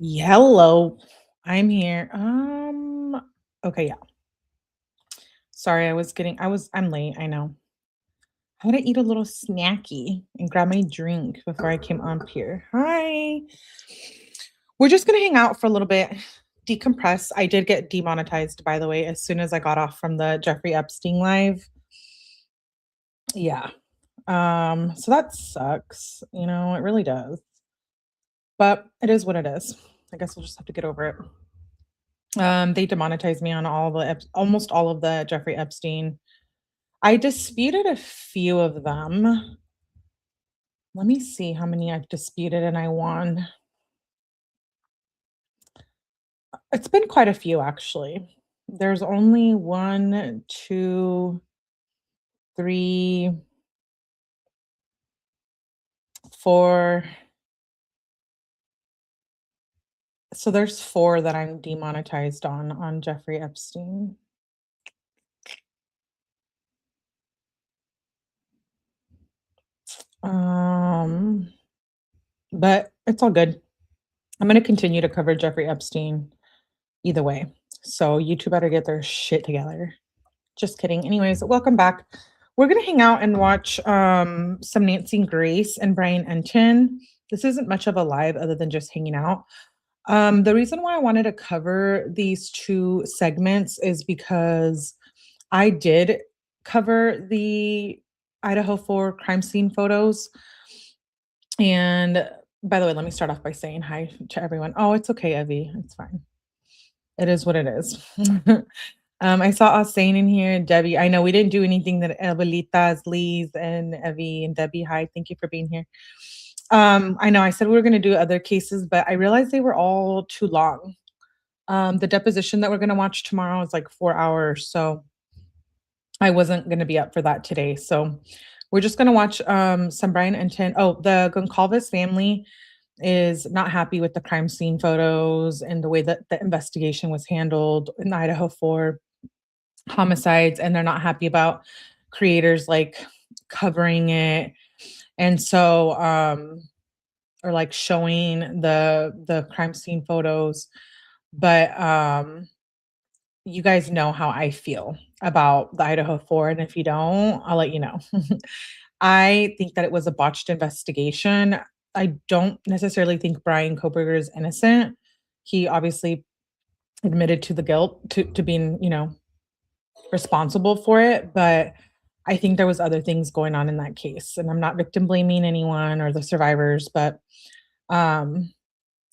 Hello, I'm here. Okay, yeah. Sorry, I'm late, I know. I had to eat a little snacky and grab my drink before I came up here. Hi. We're just gonna hang out for a little bit, decompress. I did get demonetized, by the way, as soon as I got off from the Jeffrey Epstein live. Yeah. So that sucks, it really does. But it is what it is. I guess we'll just have to get over it. They demonetized me on almost all of the Jeffrey Epstein. I disputed a few of them. Let me see how many I've disputed and I won. It's been quite a few actually. There's only one, two, three, four. So there's four that I'm demonetized on Jeffrey Epstein. Um, but it's all good. I'm gonna continue to cover Jeffrey Epstein either way. So you two better get their shit together. Just kidding. Anyways, welcome back. We're gonna hang out and watch some Nancy Grace and Brian Entin. This isn't much of a live other than just hanging out. The reason why I wanted to cover these two segments is because I did cover the Idaho 4 crime scene photos. And by the way, let me start off by saying hi to everyone. Oh, it's okay, Evie. It's fine. It is what it is. I saw us saying in here, Debbie. I know we didn't do anything that Abuelitas, Liz, and Evie and Debbie. Hi, thank you for being here. I know I said we were going to do other cases, but I realized they were all too long. The deposition that we're going to watch tomorrow is like 4 hours, so I wasn't going to be up for that today. So we're just going to watch some Brian Entin. Oh, the Goncalves family is not happy with the crime scene photos and the way that the investigation was handled in Idaho 4 homicides, and they're not happy about creators like covering it. And so or like showing the crime scene photos. But you guys know how I feel about the Idaho 4, and if you don't, I'll let you know. I think that it was a botched investigation. I don't necessarily think Brian Koberger is innocent. He obviously admitted to the guilt, to being, responsible for it, but I think there was other things going on in that case. And I'm not victim blaming anyone or the survivors, but um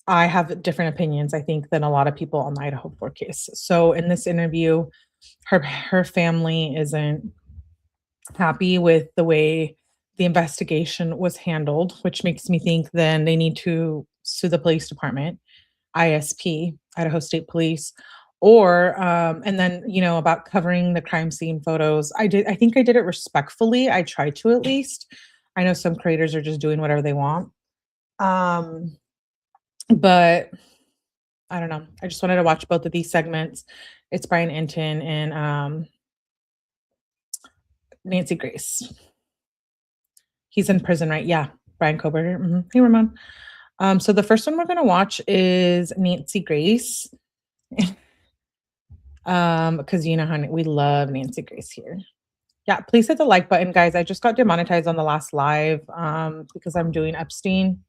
I have different opinions, I think, than a lot of people on the Idaho 4 case. So in this interview, her family isn't happy with the way the investigation was handled, which makes me think then they need to sue the police department, ISP, Idaho State Police, or and then about covering the crime scene photos. I think I did it respectfully. I tried to at least. I know some creators are just doing whatever they want. Um, but I don't know. I just wanted to watch both of these segments. It's Brian Entin and Nancy Grace. He's in prison, right? Yeah, Brian Koberger. Hey, Ramon. So the first one we're gonna watch is Nancy Grace. Because honey, we love Nancy Grace here. Yeah, please hit the like button, guys. I just got demonetized on the last live because I'm doing Epstein.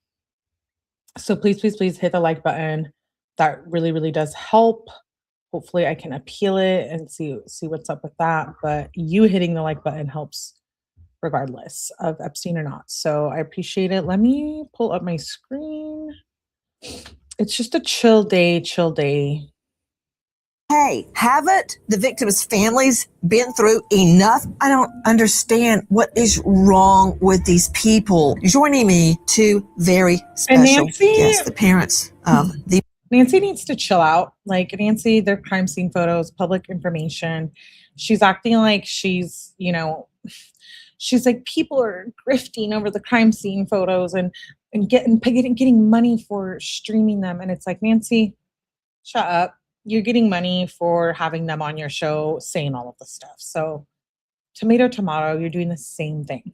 So please, please, please hit the like button. That really, really does help. Hopefully I can appeal it and see what's up with that. But you hitting the like button helps regardless of Epstein or not. So I appreciate it. Let me pull up my screen. It's just a chill day, chill day. Hey, haven't the victims' families been through enough? I don't understand what is wrong with these people. Joining me, two very special guests, the parents of the. Nancy needs to chill out. Like Nancy, their crime scene photos, public information. She's acting like she's like people are grifting over the crime scene photos and getting money for streaming them. And it's like, Nancy, shut up. You're getting money for having them on your show saying all of this stuff. So tomato, tomato, you're doing the same thing.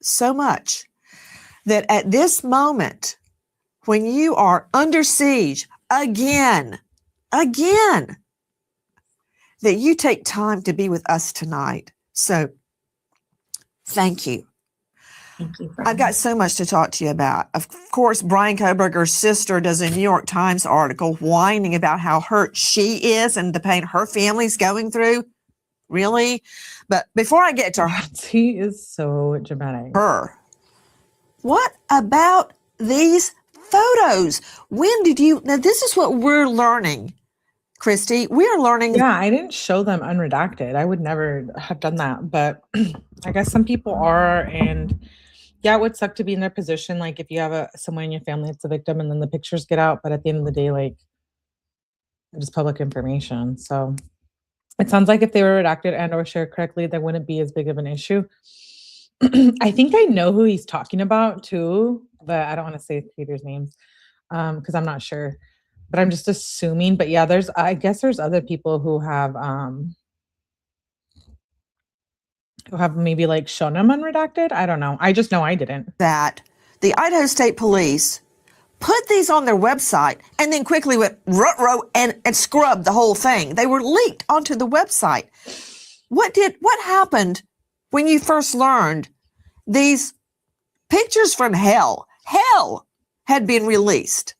so much that at this moment, when you are under siege again, that you take time to be with us tonight. So thank you. Thank you. I've got so much to talk to you about. Of course, Brian Koberger's sister does a New York Times article whining about how hurt she is and the pain her family's going through. Really? But before I get to He is so dramatic. her, what about these photos? When did you, now this is what we're learning, Christy. We're learning. Yeah, I didn't show them unredacted. I would never have done that, but I guess some people are, and yeah, it would suck to be in their position. Like if you have someone in your family that's a victim and then the pictures get out, but at the end of the day, like it is public information. So it sounds like if they were redacted and or shared correctly, there wouldn't be as big of an issue. I think I know who he's talking about too, but I don't want to say Peter's names because I'm not sure. But I'm just assuming. But yeah, I guess there's other people who have maybe like shown them unredacted. I don't know. I just know I didn't. That the Idaho State Police put these on their website and then quickly went ruh-roh and scrubbed the whole thing. They were leaked onto the website. What happened when you first learned these pictures from hell had been released?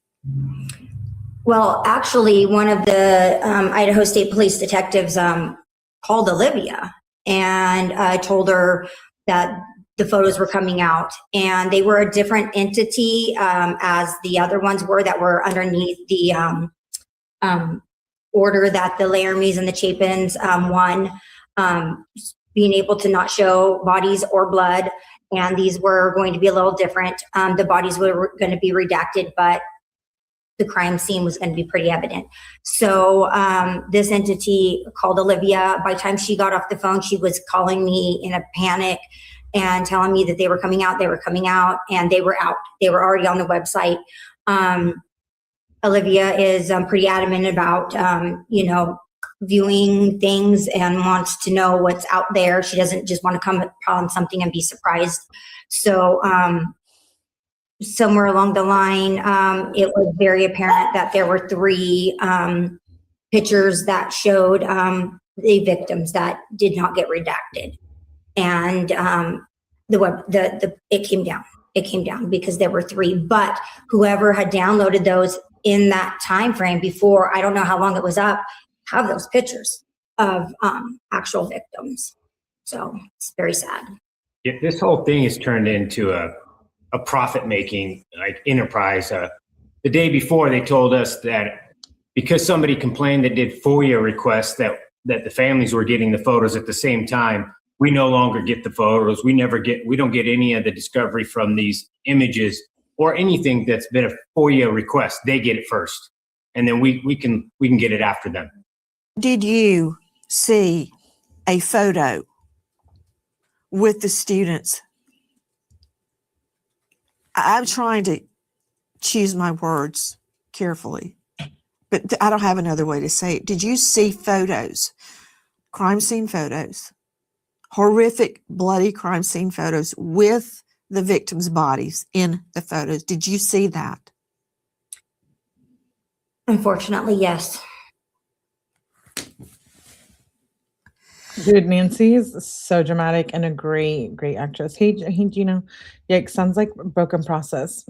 Well, actually, one of the Idaho State Police detectives called Olivia and told her that the photos were coming out, and they were a different entity as the other ones were that were underneath the order that the 𝗟𝗻𝗆𝗍 and the 𝗡𝗵s won, being able to not show bodies or blood, and these were going to be a little different. The bodies were going to be redacted, but the crime scene was going to be pretty evident. So this entity called Olivia, by the time she got off the phone, she was calling me in a panic and telling me that they were coming out, and they were out. They were already on the website. Olivia is pretty adamant about, viewing things and wants to know what's out there. She doesn't just want to come upon something and be surprised. So somewhere along the line, it was very apparent that there were 3 pictures that showed the victims that did not get redacted. And it came down. It came down because there were 3, but whoever had downloaded those in that time frame before, I don't know how long it was up, have those pictures of actual victims. So it's very sad. If this whole thing is turned into a profit-making like enterprise, the day before they told us that because somebody complained that did FOIA requests that the families were getting the photos at the same time, we no longer get the photos. We don't get any of the discovery from these images or anything that's been a FOIA request. They get it first, and then we can get it after them. Did you see a photo with the students? I'm trying to choose my words carefully, but I don't have another way to say it. Did you see photos, crime scene photos, horrific, bloody crime scene photos with the victims' bodies in the photos? Did you see that? Unfortunately, yes. Dude, Nancy is so dramatic and a great, great actress. Hey, Gina. Yikes, sounds like broken process.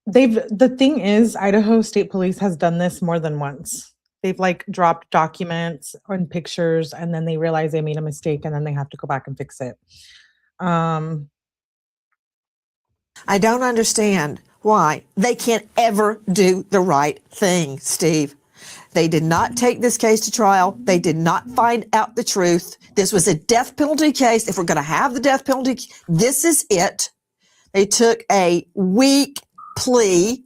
The thing is, Idaho State Police has done this more than once. They've like dropped documents and pictures, and then they realize they made a mistake, and then they have to go back and fix it. I don't understand why they can't ever do the right thing, Steve. They did not take this case to trial. They did not find out the truth. This was a death penalty case. If we're going to have the death penalty, this is it. They took a weak plea.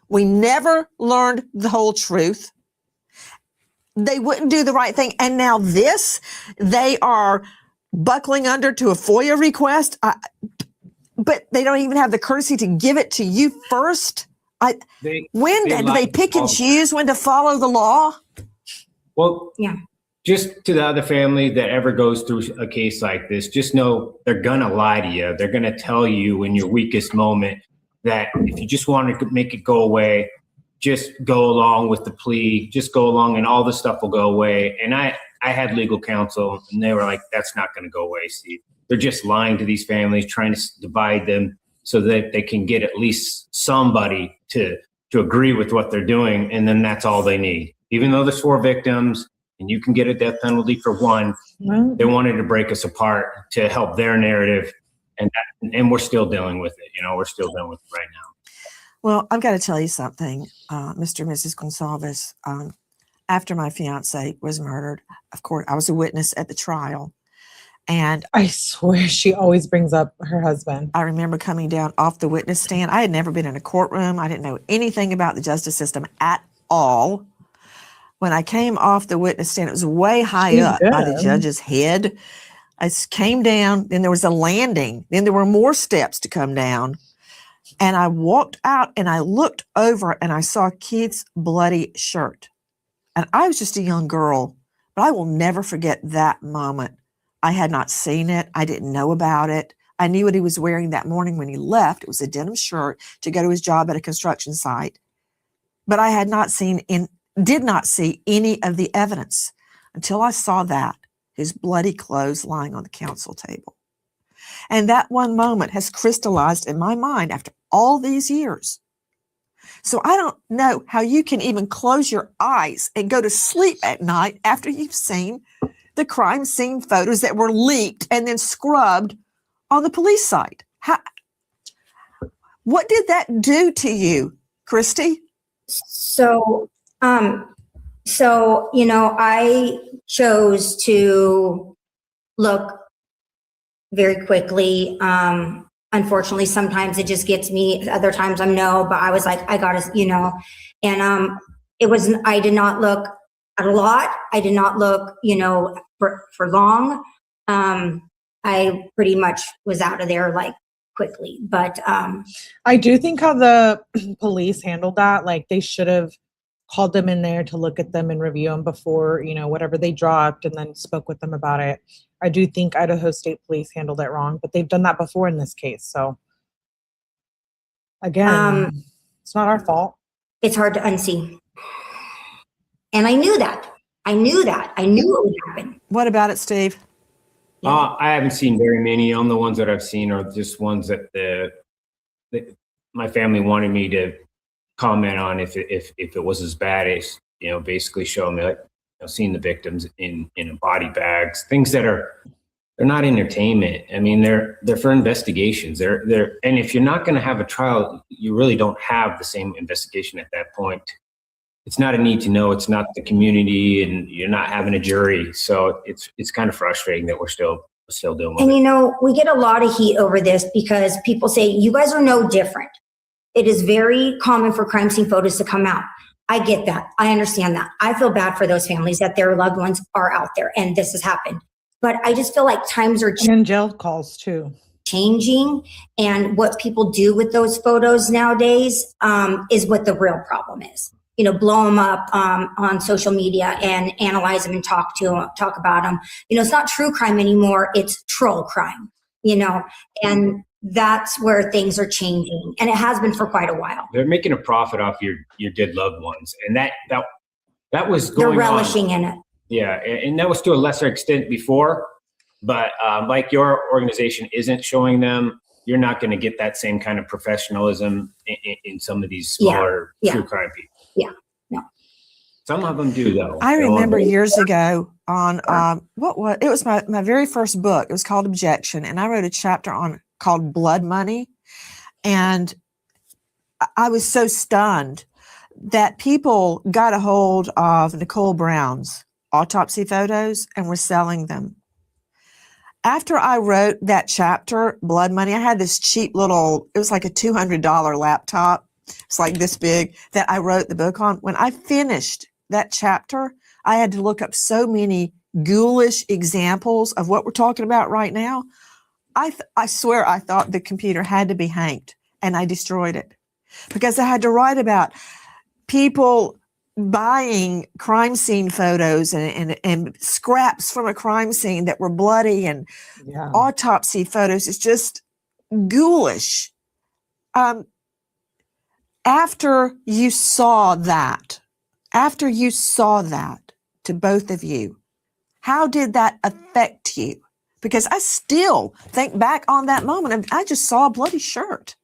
We never learned the whole truth. They wouldn't do the right thing. And now they are buckling under to a FOIA request, but they don't even have the courtesy to give it to you first. Do they pick and choose when to follow the law? Well, yeah. Just to the other family that ever goes through a case like this, just know they're gonna lie to you. They're gonna tell you in your weakest moment that if you just want to make it go away, just go along with the plea, just go along and all the stuff will go away. And I had legal counsel and they were like, that's not gonna go away, Steve. They're just lying to these families, trying to divide them so that they can get at least somebody to agree with what they're doing. And then that's all they need. Even though there's 4 victims and you can get a death penalty for 1, they wanted to break us apart to help their narrative. And we're still dealing with it. We're still dealing with it right now. Well, I've got to tell you something, Mr. and Mrs. Goncalves. After my fiance was murdered, of course, I was a witness at the trial. And I swear she always brings up her husband. I remember coming down off the witness stand. I had never been in a courtroom. I didn't know anything about the justice system at all. When I came off the witness stand, it was way high up by the judge's head. I came down, then there was a landing. Then there were more steps to come down. And I walked out and I looked over and I saw Keith's bloody shirt. And I was just a young girl, but I will never forget that moment. I had not seen it. I didn't know about it. I knew what he was wearing that morning when he left. It was a denim shirt to go to his job at a construction site. But I had not did not see any of the evidence until I saw that, his bloody clothes lying on the counsel table. And that one moment has crystallized in my mind after all these years. So I don't know how you can even close your eyes and go to sleep at night after you've seen the crime scene photos that were leaked and then scrubbed on the police site. What did that do to you, Christy? So, I chose to look very quickly. unfortunately, sometimes it just gets me. Other times I'm no, but I was like, I gotta, and it was, I did not look at a lot. I did not look, for long. I pretty much was out of there like quickly, but I do think how the police handled that, like they should have called them in there to look at them and review them before, whatever they dropped, and then spoke with them about it. I do think Idaho State Police handled it wrong, but they've done that before in this case. So again, it's not our fault. It's hard to unsee. And I knew that. I knew it would happen. What about it, Steve? I haven't seen very many. On the ones that I've seen are just ones that my family wanted me to comment on if it was as bad as, basically showing me, like, seeing the victims in body bags, things that they're not entertainment. I mean, they're for investigations. They're and if you're not going to have a trial, you really don't have the same investigation at that point. It's not a need to know. It's not the community, and you're not having a jury. So it's kind of frustrating that we're still doing it. And we get a lot of heat over this because people say, you guys are no different. It is very common for crime scene photos to come out. I get that. I understand that. I feel bad for those families that their loved ones are out there and this has happened. But I just feel like times are And jail calls too. Changing, and what people do with those photos nowadays is what the real problem is. Blow them up on social media and analyze them and talk about them. It's not true crime anymore. It's troll crime, and that's where things are changing. And it has been for quite a while. They're making a profit off your dead loved ones. And that was going on. They're relishing in it. Yeah. And that was to a lesser extent before, but like your organization isn't showing them, you're not going to get that same kind of professionalism in some of these smaller true crime people. Yeah, no. Some of them do, though. I remember years ago on it was my very first book. It was called Objection, and I wrote a chapter called Blood Money, and I was so stunned that people got a hold of Nicole Brown's autopsy photos and were selling them. After I wrote that chapter, Blood Money, I had this cheap little, it was like a $200 laptop. It's like this big that I wrote the book on. When I finished that chapter, I had to look up so many ghoulish examples of what we're talking about right now. I swear I thought the computer had to be hanked, and I destroyed it because I had to write about people buying crime scene photos and scraps from a crime scene that were bloody and autopsy photos. It's just ghoulish. After you saw that, to both of you, how did that affect you? Because I still think back on that moment and I just saw a bloody shirt.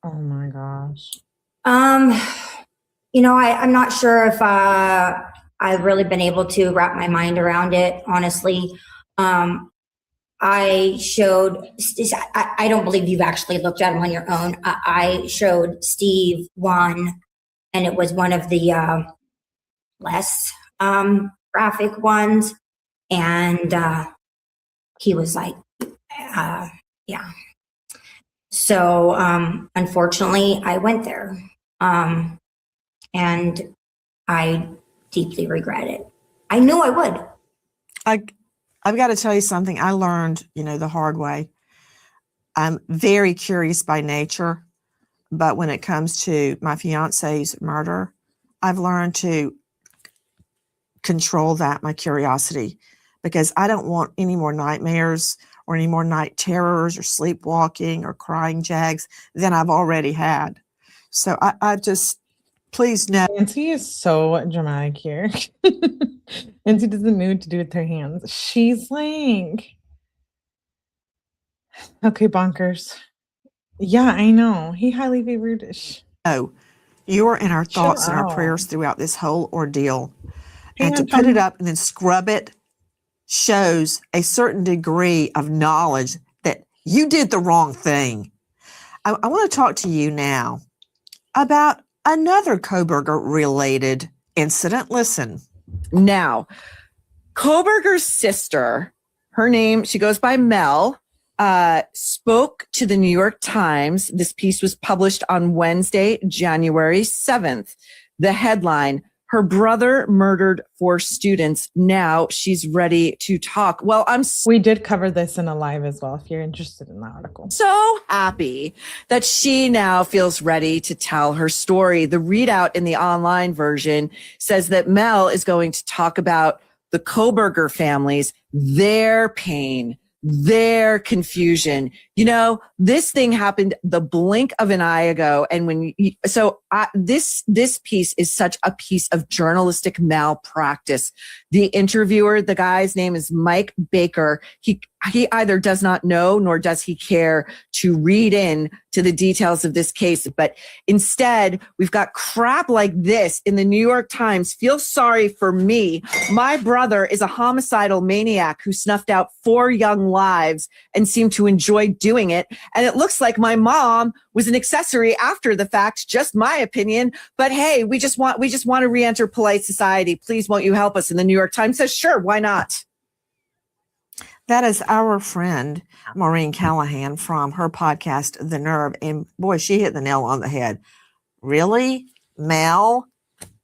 Oh my gosh. I'm not sure if I've really been able to wrap my mind around it, honestly. I don't believe you've actually looked at them on your own. I showed Steve one, and it was one of the less graphic ones. And he was like, yeah. So unfortunately, I went there. And I deeply regret it. I knew I would. I've got to tell you something I learned, the hard way. I'm very curious by nature, but when it comes to my fiance's murder, I've learned to control my curiosity, because I don't want any more nightmares or any more night terrors or sleepwalking or crying jags than I've already had. So I just, please know. Nancy is so dramatic here. Nancy doesn't know what to do with her hands. She's like, okay, bonkers. Yeah, I know. He highly favored. Oh, you are in our thoughts and our prayers throughout this whole ordeal. And to put it up and then scrub it shows a certain degree of knowledge that you did the wrong thing. I want to talk to you now about another Kohberger related incident. Listen. Now, Kohberger's sister, her name, she goes by Mel. spoke to the New York Times. This piece was published on Wednesday, January 7th. The headline, her brother murdered 4 students. Now she's ready to talk. Well, we did cover this in a live as well, if you're interested in the article. So happy that she now feels ready to tell her story. The readout in the online version says that Mel is going to talk about the Koberger families, their pain, their confusion. You know, this thing happened the blink of an eye ago. And this piece is such a piece of journalistic malpractice. The interviewer, the guy's name is Mike Baker. He either does not know nor does he care to read in to the details of this case. But instead, we've got crap like this in the New York Times. Feel sorry for me. My brother is a homicidal maniac who snuffed out 4 young lives and seemed to enjoy doing it. And it looks like my mom was an accessory after the fact, just my opinion. But hey, we just want to re-enter polite society. Please, won't you help us? And the New York Times says, sure, why not? That is our friend, Maureen Callahan, from her podcast, The Nerve. And boy, she hit the nail on the head. Really? Mel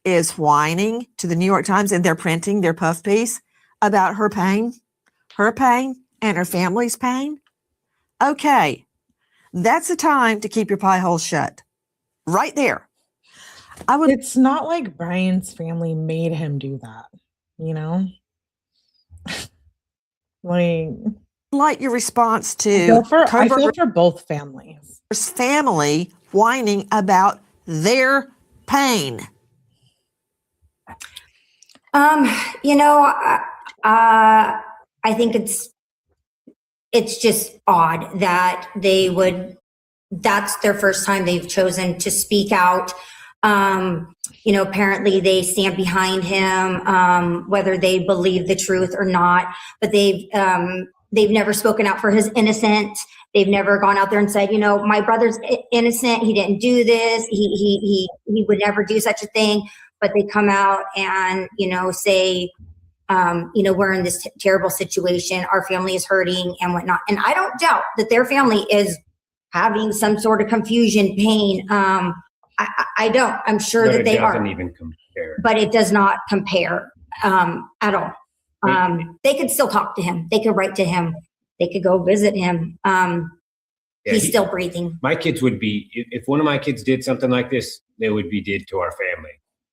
is whining to the New York Times and they're printing their puff piece about her pain and her family's pain? Okay. That's the time to keep your pie hole shut. Right there. It's not like Brian's family made him do that, you know? Like your response to I feel for both families. Family whining about their pain. You know, I think it's just odd that that's their first time they've chosen to speak out. You know, apparently they stand behind him, whether they believe the truth or not, but they've never spoken out for his innocence. They've never gone out there and said, you know, my brother's innocent. He didn't do this. He would never do such a thing. But they come out and, you know, say, you know, we're in this terrible situation. Our family is hurting and whatnot. And I don't doubt that their family is having some sort of confusion, pain. I don't. I'm sure that they are. It doesn't even compare. But it does not compare at all. They could still talk to him. They could write to him. They could go visit him. He's still breathing. My kids would be, if one of my kids did something like this, they would be dead to our family.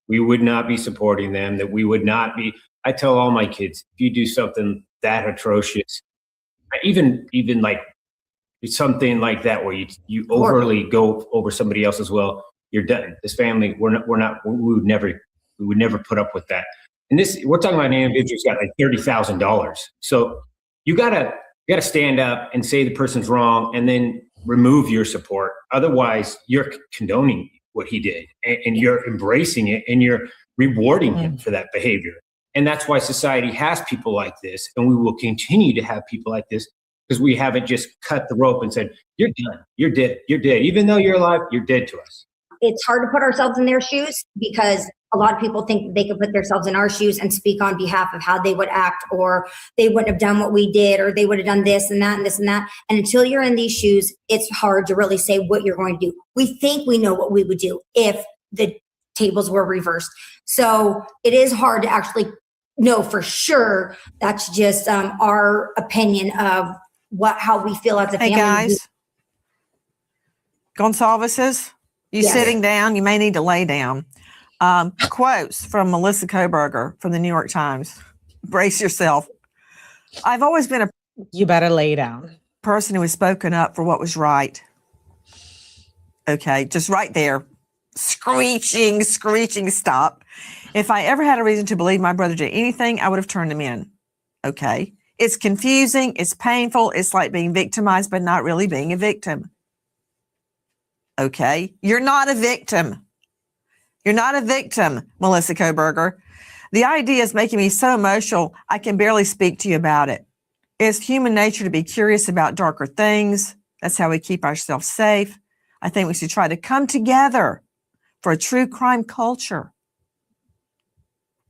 We would not be supporting them. That we would not be. I tell all my kids, if you do something that atrocious, even like something like that where you overly go over somebody else as well, you're done. This family, we would never put up with that. And we're talking about an individual who's got like $30,000. So you gotta stand up and say the person's wrong and then remove your support. Otherwise, you're condoning what he did and you're embracing it and you're rewarding him for that behavior. And that's why society has people like this. And we will continue to have people like this because we haven't just cut the rope and said, you're done, you're dead, you're dead. Even though you're alive, you're dead to us. It's hard to put ourselves in their shoes because a lot of people think they could put themselves in our shoes and speak on behalf of how they would act, or they wouldn't have done what we did, or they would have done this and that and this and that. And until you're in these shoes, it's hard to really say what you're going to do. We think we know what we would do if the tables were reversed. So it is hard to actually know for sure. That's just our opinion of how we feel as a family. Hey guys, Goncalves, you sitting down? You may need to lay down. Quotes from Melissa Koberger from the New York Times. Brace yourself. I've always been You better lay down. person who has spoken up for what was right. Okay, just right there. Screeching, stop. If I ever had a reason to believe my brother did anything, I would have turned him in. Okay. It's confusing. It's painful. It's like being victimized, but not really being a victim. Okay. You're not a victim. You're not a victim, Melissa Koberger. The idea is making me so emotional, I can barely speak to you about it. It's human nature to be curious about darker things. That's how we keep ourselves safe. I think we should try to come together for a true crime culture.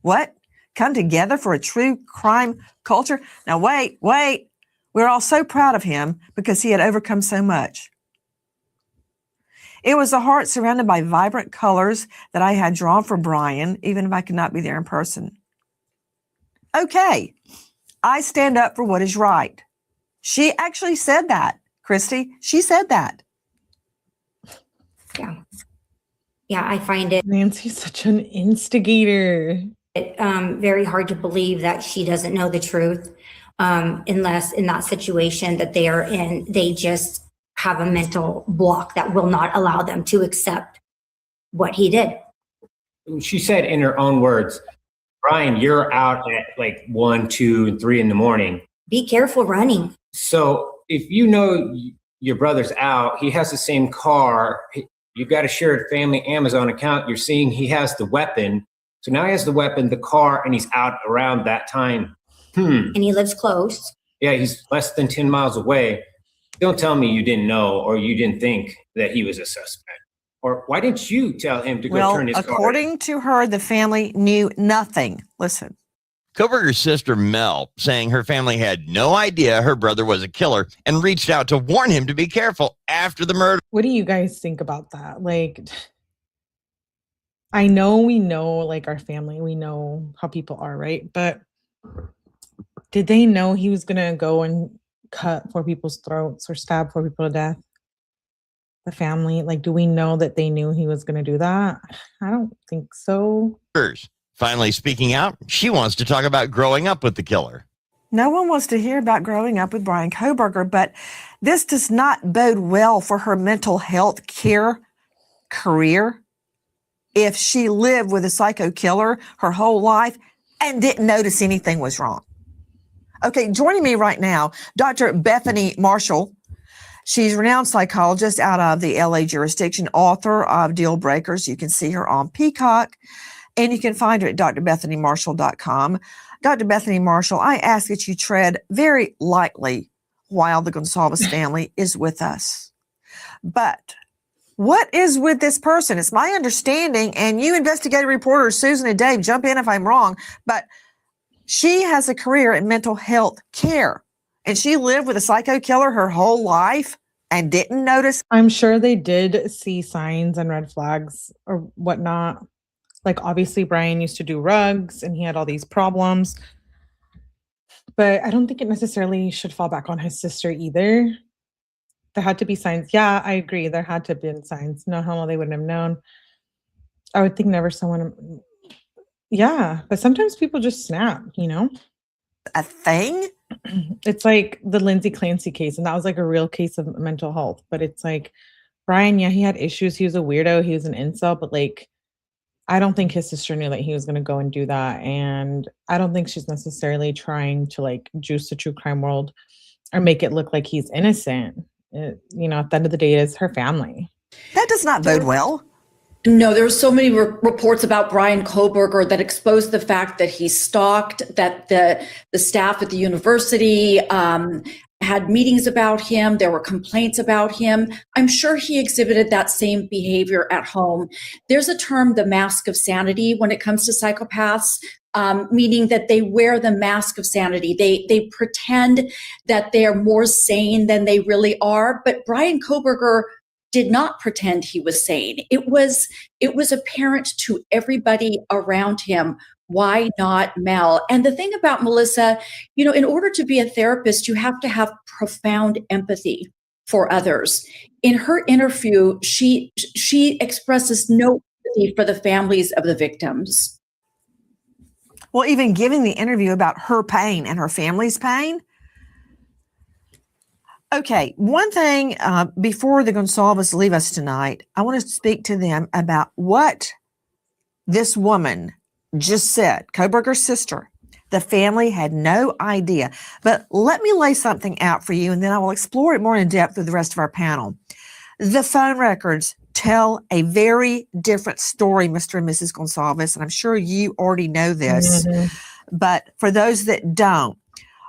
What? Come together for a true crime culture? Now, wait. We're all so proud of him because he had overcome so much. It was a heart surrounded by vibrant colors that I had drawn for Brian, even if I could not be there in person. Okay, I stand up for what is right. She actually said that, Christy. She said that. Yeah. Yeah, I find it Nancy's such an instigator. very hard to believe that she doesn't know the truth, unless in that situation that they are in, they just have a mental block that will not allow them to accept what he did. She said in her own words, Brian, you're out at like 1, 2, and 3 in the morning. Be careful running. So if you know your brother's out, he has the same car, you've got a shared family Amazon account, you're seeing he has the weapon. So now he has the weapon, the car, and he's out around that time. And he lives close. Yeah, he's less than 10 miles away. Don't tell me you didn't know or you didn't think that he was a suspect. Or why didn't you tell him to go turn his car? According to her, the family knew nothing. Listen. 𝗏𝗏𝗃's sister Mel saying her family had no idea her brother was a killer and reached out to warn him to be careful after the murder. What do you guys think about that? Like, I know we know, like, our family, we know how people are, right? But did they know he was going to go and cut 4 people's throats or stab 4 people to death? The family, like, do we know that they knew he was going to do that? I don't think so. Finally speaking out, she wants to talk about growing up with the killer. No one wants to hear about growing up with Brian 𝗏𝗏𝗃, but this does not bode well for her mental health care career if she lived with a psycho killer her whole life and didn't notice anything was wrong. Okay, joining me right now, Dr. Bethany Marshall. She's a renowned psychologist out of the LA jurisdiction, author of Deal Breakers. You can see her on Peacock, and you can find her at drbethanymarshall.com. Dr. Bethany Marshall, I ask that you tread very lightly while the Goncalves family is with us. But what is with this person? It's my understanding, and you investigative reporters, Susan and Dave, jump in if I'm wrong, but she has a career in mental health care, and she lived with a psycho killer her whole life and didn't notice. I'm sure they did see signs and red flags or whatnot. Like, obviously, Brian used to do rugs and he had all these problems. But I don't think it necessarily should fall back on his sister either. There had to be signs. Yeah, I agree. There had to have been signs. No, hell no, they wouldn't have known. I would think never someone. Yeah, but sometimes people just snap, you know? A thing? It's like the Lindsay Clancy case, and that was like a real case of mental health. But it's like, Brian, yeah, he had issues. He was a weirdo. He was an incel, but like, I don't think his sister knew that he was going to go and do that. And I don't think she's necessarily trying to like juice the true crime world or make it look like he's innocent. You know, at the end of the day, it's her family. That does not bode well. No, there were so many reports about Brian 𝗏𝗏𝗃 that exposed the fact that he stalked, that the staff at the university had meetings about him. There were complaints about him. I'm sure he exhibited that same behavior at home. There's a term, the mask of sanity, when it comes to psychopaths, meaning that they wear the mask of sanity. They pretend that they are more sane than they really are. But Brian 𝗏𝗏𝗃 did not pretend he was sane. It was apparent to everybody around him. Why not Mel? And the thing about Melissa, you know, in order to be a therapist, you have to have profound empathy for others. In her interview, she expresses no empathy for the families of the victims. Well, even giving the interview about her pain and her family's pain. Okay, one thing before the Goncalves leave us tonight, I want to speak to them about what this woman just said, 𝗏𝗏𝗃's sister. The family had no idea. But let me lay something out for you, and then I will explore it more in depth with the rest of our panel. The phone records tell a very different story, Mr. and Mrs. Goncalves, and I'm sure you already know this. But for those that don't,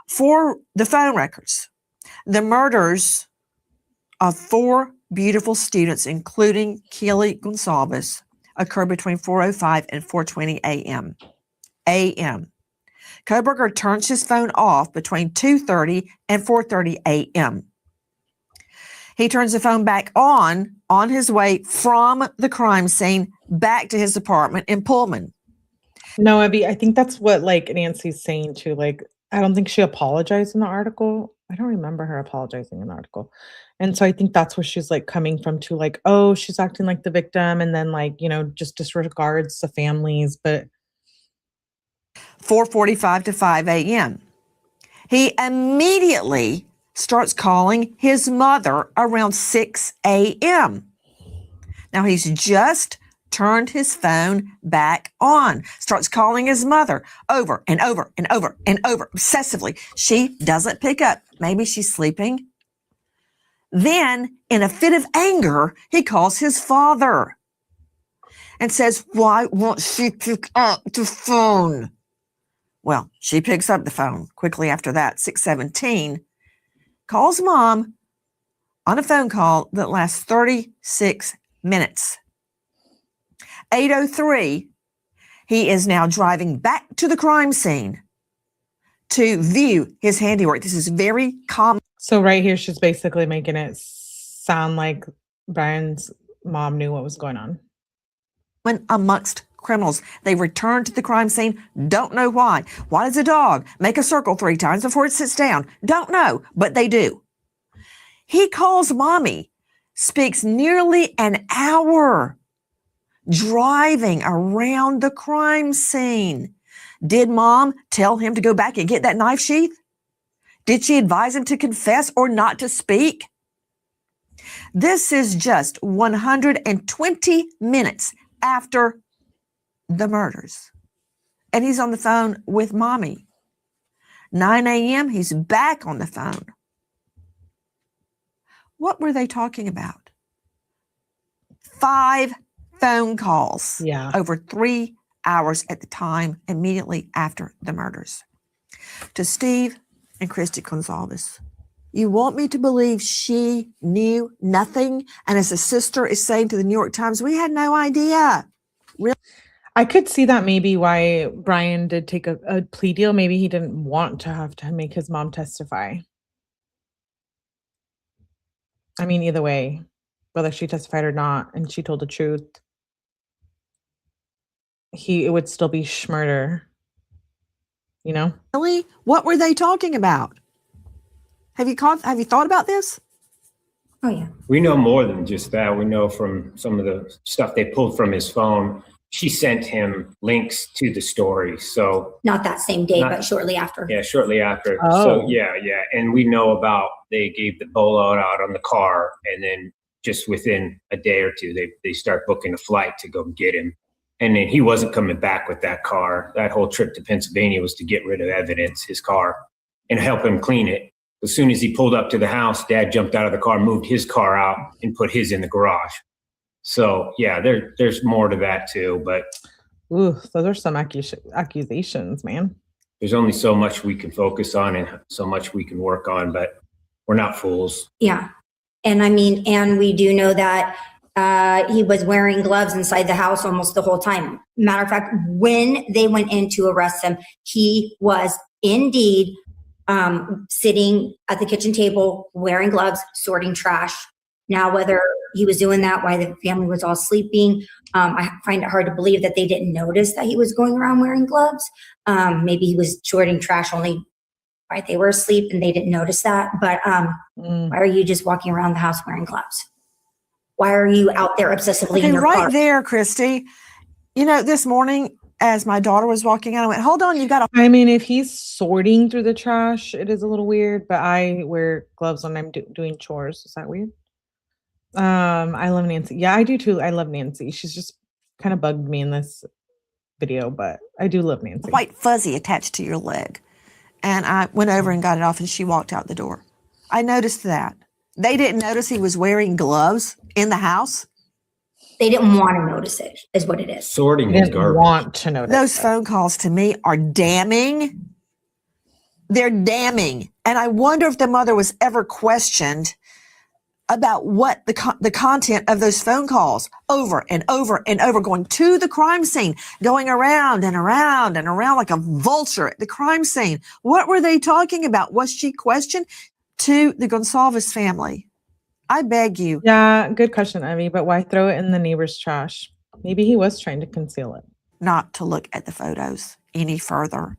for the phone records, the murders of 4 beautiful students, including Keely Goncalves, occurred between 4:05 and 4:20 a.m. Kohberger turns his phone off between 2:30 and 4:30 a.m. He turns the phone back on his way from the crime scene back to his apartment in Pullman. No, Abby, I think that's what like Nancy's saying too. Like, I don't think she apologized in the article. I don't remember her apologizing in the article. And so I think that's where she's like coming from to like, oh, she's acting like the victim and then like, just disregards the families. But 4:45 to 5 a.m. He immediately starts calling his mother around 6 a.m. Now he's just turned his phone back on, starts calling his mother over and over and over and over obsessively. She doesn't pick up. Maybe she's sleeping. Then, in a fit of anger, he calls his father and says, "Why won't she pick up the phone?" Well, she picks up the phone quickly after that, 6:17, calls mom on a phone call that lasts 36 minutes. 8:03, he is now driving back to the crime scene to view his handiwork. This is very common. so right here, she's basically making it sound like Brian's mom knew what was going on. Amongst criminals. They return to the crime scene, don't know why. Why does a dog make a circle 3 times before it sits down? Don't know, but they do. He calls mommy, speaks nearly an hour driving around the crime scene. Did mom tell him to go back and get that knife sheath? Did she advise him to confess or not to speak? This is just 120 minutes after the murders. And he's on the phone with mommy. 9 a.m., he's back on the phone. What were they talking about? 5 phone calls. Yeah. Over 3 hours at the time, immediately after the murders. To Steve and 𝗶𝗫 Goncalves, you want me to believe she knew nothing? And as a sister is saying to the New York Times, we had no idea. Really? I could see that maybe why Brian did take a plea deal. Maybe he didn't want to have to make his mom testify. I mean, either way, whether she testified or not, and she told the truth, it would still be schmurder, Really? What were they talking about? Have you thought about this? Oh, yeah. We know more than just that. We know from some of the stuff they pulled from his phone, she sent him links to the story. So Not that same day, but shortly after. yeah, shortly after. Oh. So yeah. And we know about, they gave the BOLO out on the car, and then just within a day or two, they start booking a flight to go get him. And then he wasn't coming back with that car. That whole trip to Pennsylvania was to get rid of evidence, his car, and help him clean it. As soon as he pulled up to the house, Dad jumped out of the car, moved his car out, and put his in the garage. So yeah, there's more to that too. But ooh, those are some accusations, man. there's only so much we can focus on and so much we can work on. But we're not fools. Yeah. And I mean, and we do know that he was wearing gloves inside the house almost the whole time. Matter of fact, when they went in to arrest him, he was indeed sitting at the kitchen table, wearing gloves, sorting trash. Now, whether he was doing that while the family was all sleeping, I find it hard to believe that they didn't notice that he was going around wearing gloves. Maybe he was sorting trash only while they were asleep and they didn't notice that. But why are you just walking around the house wearing gloves? Why are you out there obsessively in your right car? there, 𝗶𝗫. This morning, as my daughter was walking out, I went, hold on, you got to. I mean, if he's sorting through the trash, it is a little weird, but I wear gloves when I'm doing chores. Is that weird? I love Nancy. Yeah, I do too. I love Nancy. She's just kind of bugged me in this video, but I do love Nancy. White fuzzy attached to your leg. And I went over and got it off, and she walked out the door. I noticed that. They didn't notice he was wearing gloves in the house. They didn't want to notice it, is what it is. Sorting I is didn't garbage. want to notice Those it. phone calls to me are damning. They're damning. And I wonder if the mother was ever questioned about what the content of those phone calls over and over and over, going to the crime scene, going around and around and around like a vulture at the crime scene. What were they talking about? Was she questioned? To the Goncalves family, I beg you. Yeah, good question, Ivy, but why throw it in the neighbor's trash? Maybe he was trying to conceal it. Not to look at the photos any further.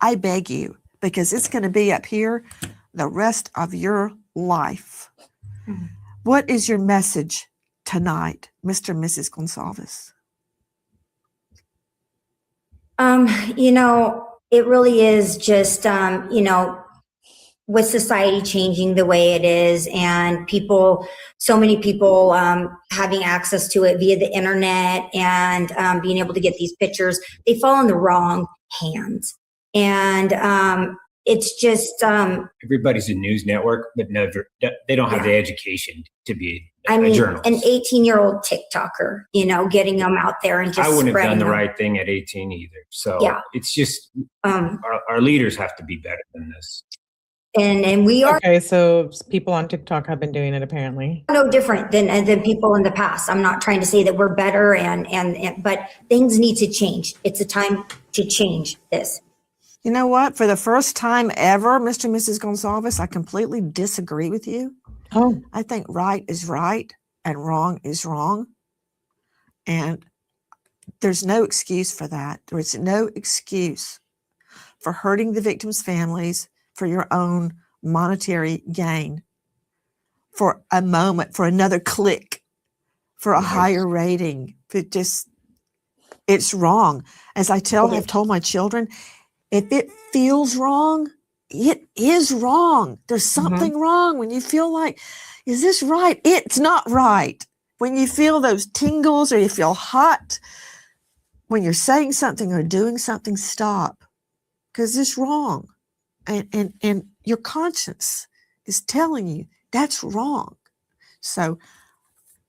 I beg you, because it's going to be up here the rest of your life. What is your message tonight, Mr. and Mrs. Goncalves? It really is just, with society changing the way it is and so many people having access to it via the internet and being able to get these pictures, they fall in the wrong hands. And it's just... everybody's a news network, but they don't have the education to be a journalist. An 18-year-old TikToker, getting them out there and just I wouldn't have done the them. right thing at 18 either. So it's just our leaders have to be better than this. And we are Okay, so people on TikTok have been doing it apparently. no different than people in the past. I'm not trying to say that we're better, but things need to change. It's a time to change this. You know what? For the first time ever, Mr. and Mrs. Goncalves, I completely disagree with you. Oh, I think right is right and wrong is wrong. And there's no excuse for that. There is no excuse for hurting the victims' families for your own monetary gain, for a moment, for another click, for a higher rating. It's wrong. As I've told my children, if it feels wrong, it is wrong. There's something wrong when you feel like, is this right? It's not right. When you feel those tingles or you feel hot, when you're saying something or doing something, stop, because it's wrong. And your conscience is telling you that's wrong. So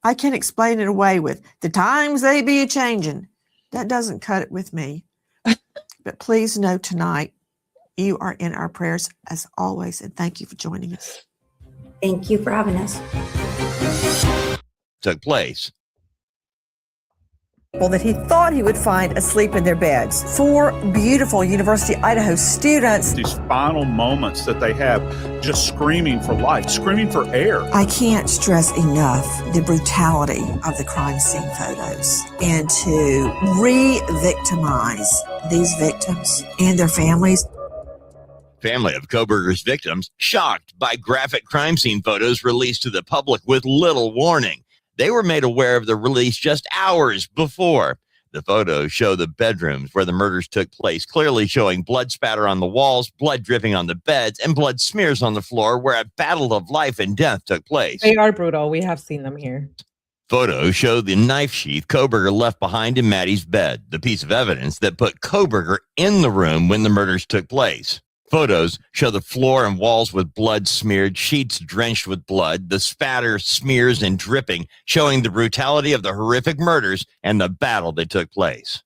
I can explain it away with the times they be a changing. That doesn't cut it with me. But please know tonight, you are in our prayers as always. And thank you for joining us. Thank you for having us. Took place. That he thought he would find asleep in their beds. 4 beautiful University of Idaho students. These final moments that they have, just screaming for life, screaming for air. I can't stress enough the brutality of the crime scene photos and to re-victimize these victims and their families. Family of Kohberger's victims shocked by graphic crime scene photos released to the public with little warning. They were made aware of the release just hours before. The photos show the bedrooms where the murders took place, clearly showing blood spatter on the walls, blood dripping on the beds, and blood smears on the floor where a battle of life and death took place. they are brutal. We have seen them here. Photos show the knife sheath Kohberger left behind in Maddie's bed, the piece of evidence that put Kohberger in the room when the murders took place. Photos show the floor and walls with blood smeared, sheets drenched with blood, the spatter, smears, and dripping, showing the brutality of the horrific murders and the battle that took place.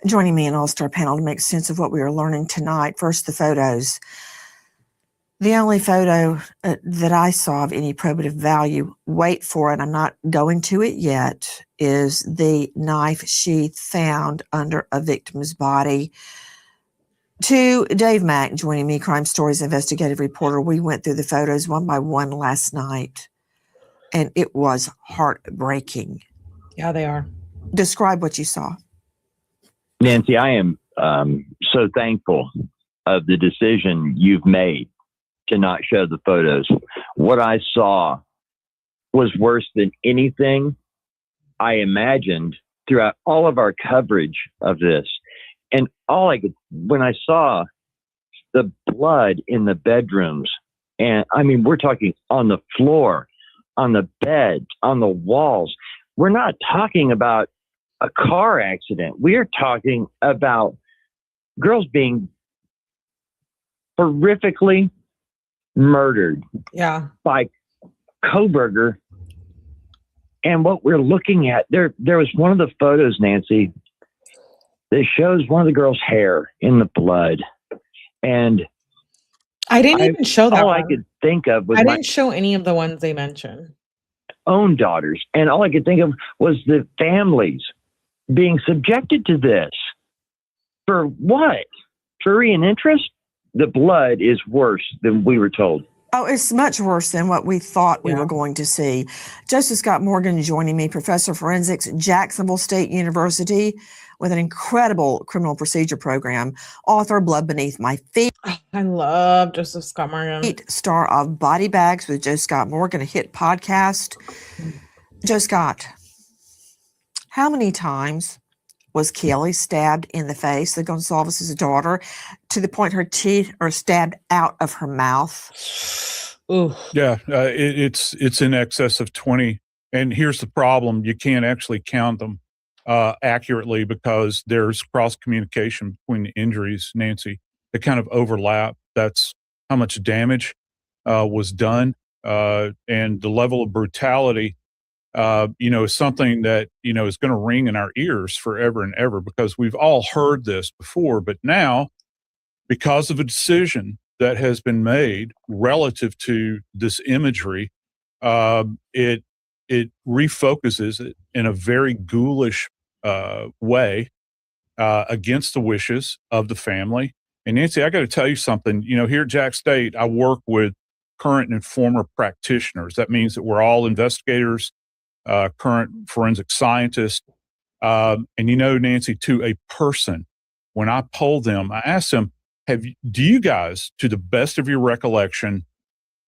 Joining me in All-Star panel to make sense of what we are learning tonight. First, the photos. The only photo that I saw of any probative value, wait for it, I'm not going to it yet, is the knife sheath found under a victim's body. To Dave Mack joining me, Crime Stories investigative reporter. We went through the photos one by one last night, and it was heartbreaking. Yeah, they are. Describe what you saw. Nancy, I am so thankful of the decision you've made to not show the photos. What I saw was worse than anything I imagined throughout all of our coverage of this. And when I saw the blood in the bedrooms, and I mean, we're talking on the floor, on the bed, on the walls. We're not talking about a car accident. We are talking about girls being horrifically murdered by Kohberger. And what we're looking at, there was one of the photos, Nancy, that shows one of the girls' hair in the blood. And I didn't even show that all one. I could think of was I my didn't show any of the ones they mentioned. own daughters. And all I could think of was the families being subjected to this. For what? Fury and interest? The blood is worse than we were told. Oh, it's much worse than what we thought we Yeah. were going to see. Justice Scott Morgan joining me, professor of forensics at Jacksonville State University with an incredible criminal procedure program, author of Blood Beneath My Feet, Oh, I love Joseph Scott Morgan. star of Body Bags with Joe Scott Morgan, a hit podcast. Joe Scott, how many times was Kelly stabbed in the face, the Goncalves' daughter, to the point her teeth are stabbed out of her mouth? Ooh. Yeah, it's in excess of 20. And here's the problem. You can't actually count them accurately because there's cross communication between the injuries, Nancy. They kind of overlap. That's how much damage was done. And the level of brutality, is something that, is going to ring in our ears forever and ever, because we've all heard this before. But now, because of a decision that has been made relative to this imagery, it refocuses it in a very ghoulish way against the wishes of the family. And Nancy, I got to tell you something. Here at Jack State, I work with current and former practitioners. That means that we're all investigators, current forensic scientists. And Nancy, to a person, when I polled them, I asked them, do you guys, to the best of your recollection,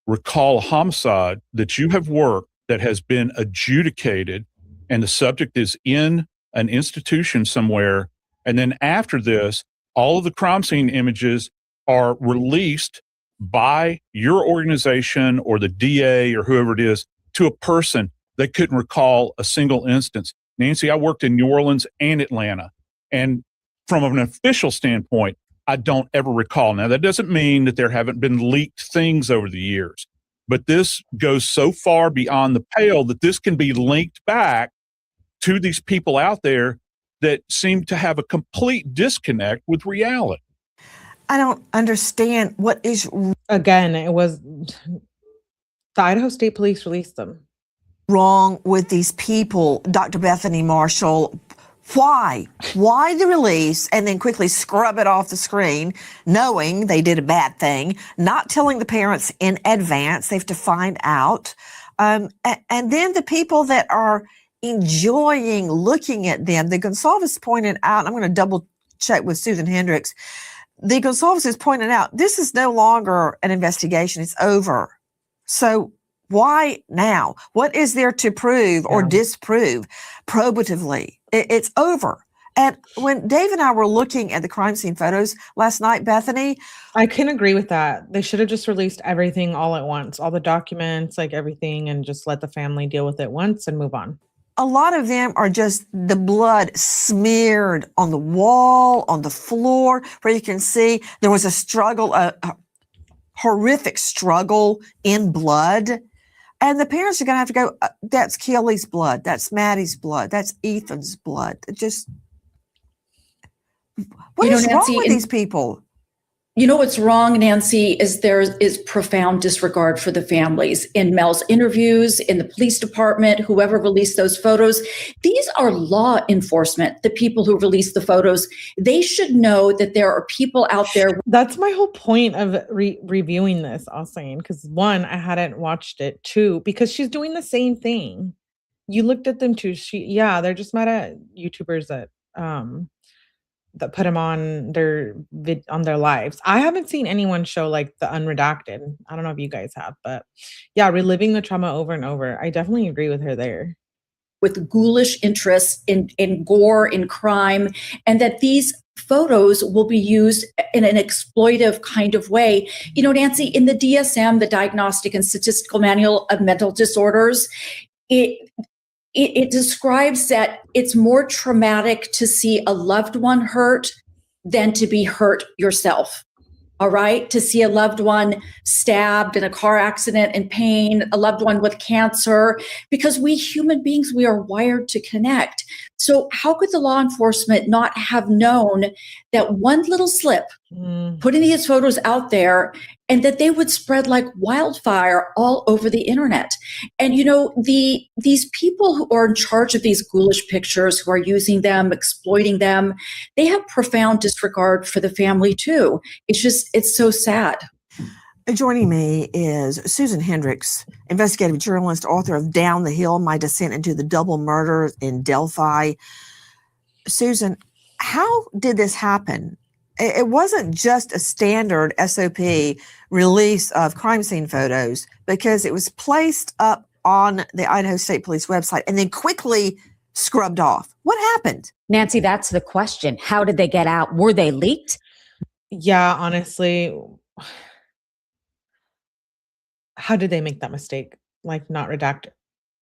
recall a homicide that you have worked that has been adjudicated and the subject is in an institution somewhere, and then after this, all of the crime scene images are released by your organization or the DA or whoever it is to a person that couldn't recall a single instance? Nancy, I worked in New Orleans and Atlanta, and from an official standpoint, I don't ever recall. Now, that doesn't mean that there haven't been leaked things over the years, but this goes so far beyond the pale that this can be linked back to these people out there that seem to have a complete disconnect with reality. I don't understand what is Again, it was the Idaho State Police released them. wrong with these people. Dr. Bethany Marshall, why the release and then quickly scrub it off the screen, knowing they did a bad thing, not telling the parents in advance, they have to find out. And then the people that are enjoying looking at them, the Goncalves pointed out, I'm going to double check with Susan Hendricks, the Goncalves has pointed out, this is no longer an investigation, it's over. So why now? What is there to prove or disprove probatively? It's over. And when Dave and I were looking at the crime scene photos last night, Bethany, I can agree with that. They should have just released everything all at once, all the documents, like everything, and just let the family deal with it once and move on. a lot of them are just the blood smeared on the wall, on the floor, where you can see there was a struggle, a horrific struggle in blood. And the parents are going to have to go, that's Kelly's blood. That's Maddie's blood. That's Ethan's blood. It just, what is Nancy, wrong with these people? You know what's wrong, Nancy, is there is profound disregard for the families. In Mel's interviews, in the police department, whoever released those photos, these are law enforcement, the people who released the photos. They should know that there are people out there. That's my whole point of reviewing this, I'll say, because one, I hadn't watched it. Two, because she's doing the same thing. You looked at them too. They're just mad at YouTubers that put them on their lives. I haven't seen anyone show like the unredacted. I don't know if you guys have, but yeah, reliving the trauma over and over. I definitely agree with her there. With ghoulish interests in gore, in crime, and that these photos will be used in an exploitive kind of way. You know, Nancy, in the DSM, the Diagnostic and Statistical Manual of Mental Disorders, it describes that it's more traumatic to see a loved one hurt than to be hurt yourself. All right. To see a loved one stabbed in a car accident in pain, a loved one with cancer, because we human beings, we are wired to connect. So how could the law enforcement not have known that one little slip, putting these photos out there, and that they would spread like wildfire all over the internet. And, you know, these people who are in charge of these ghoulish pictures, who are using them, exploiting them, they have profound disregard for the family too. It's so sad. Joining me is Susan Hendricks, investigative journalist, author of Down the Hill, My Descent into the Double Murder in Delphi. Susan, how did this happen? It wasn't just a standard SOP release of crime scene photos, because it was placed up on the Idaho State Police website and then quickly scrubbed off. What happened? Nancy, that's the question. How did they get out? Were they leaked? Yeah, honestly, how did they make that mistake? Like, not redact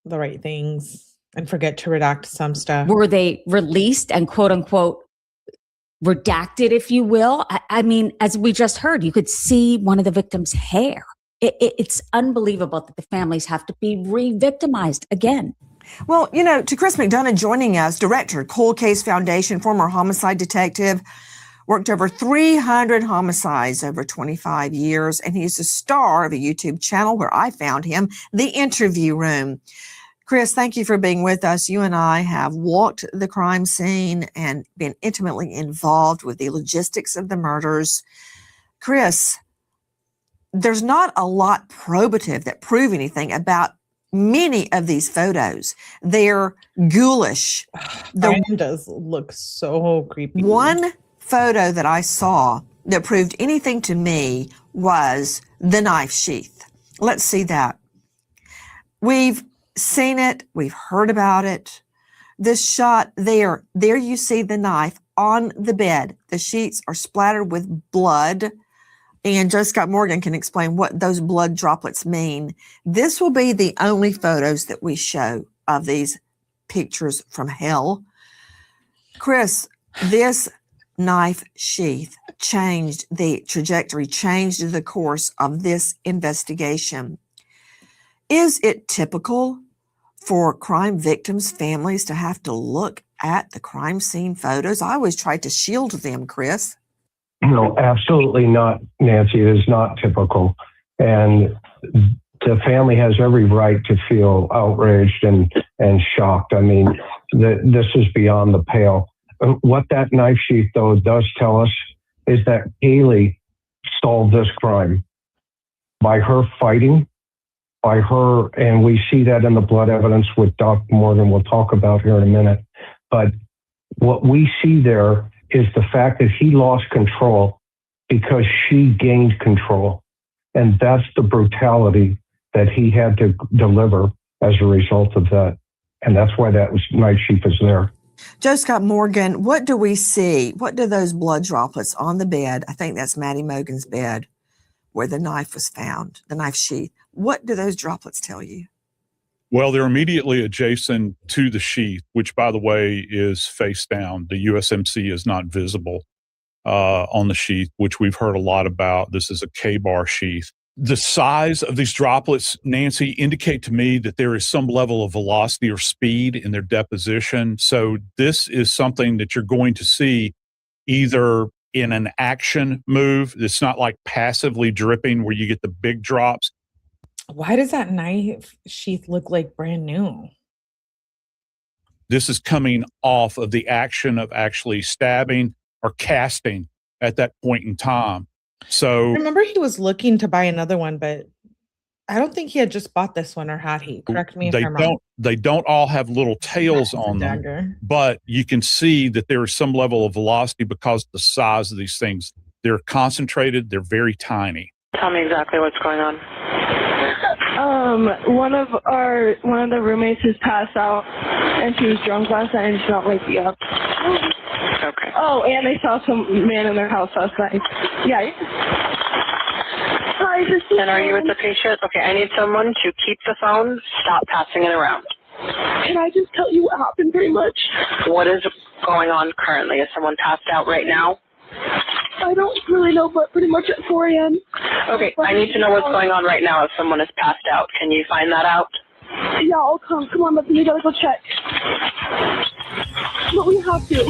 the right things and forget to redact some stuff. Were they released and quote unquote redacted, if you will? I mean, as we just heard, you could see one of the victims' hair. It's unbelievable that the families have to be re-victimized again. Well, you know, to Chris McDonough joining us, director, Cold Case Foundation, former homicide detective, worked over 300 homicides over 25 years, and he's the star of a YouTube channel where I found him, The Interview Room. Chris, thank you for being with us. You and I have walked the crime scene and been intimately involved with the logistics of the murders. Chris, there's not a lot probative that prove anything about many of these photos. They're ghoulish. Brian does look so creepy. One photo that I saw that proved anything to me was the knife sheath. Let's see that. We've seen it. We've heard about it. This shot there you see the knife on the bed. The sheets are splattered with blood. And Joe Scott Morgan can explain what those blood droplets mean. This will be the only photos that we show of these pictures from hell. Chris, this knife sheath changed the trajectory, changed the course of this investigation. Is it typical for crime victims' families to have to look at the crime scene photos? I always try to shield them, Chris. No, absolutely not, Nancy. It is not typical. And the family has every right to feel outraged and shocked. I mean, this is beyond the pale. What that knife sheath, though, does tell us is that Kaylee solved this crime by her fighting, by her, and we see that in the blood evidence with Dr. Morgan we'll talk about here in a minute. But what we see there is the fact that he lost control because she gained control. And that's the brutality that he had to deliver as a result of that. And that's why that knife sheath is there. Joe Scott Morgan, what do we see? What do those blood droplets on the bed? I think that's Maddie Mogan's bed where the knife was found, the knife sheath. What do those droplets tell you? Well, they're immediately adjacent to the sheath, which, by the way, is face down. The USMC is not visible on the sheath, which we've heard a lot about. This is a K-bar sheath. The size of these droplets, Nancy, indicate to me that there is some level of velocity or speed in their deposition. So this is something that you're going to see either in an action move. It's not like passively dripping where you get the big drops. Why does that knife sheath look like brand new? This is coming off of the action of actually stabbing or casting at that point in time. So I remember he was looking to buy another one, but I don't think he had just bought this one, or had he? Correct me if I'm wrong. They don't all have little tails on them, but you can see that there is some level of velocity because of the size of these things. They're concentrated. They're very tiny. Tell me exactly what's going on. One of the roommates has passed out, and she was drunk last night and she's not waking up. Okay. Oh, and they saw some man in their house last night. Yeah. And are you with the patient? Okay, I need someone to keep the phone, stop passing it around. Can I just tell you what happened pretty much? What is going on currently? Is someone passed out right now? I don't really know, but pretty much at 4 a.m. Okay, I need to know what's going on right now if someone is passed out. Can you find that out? Yeah, I'll come. Come on, we gotta go check. But we have to.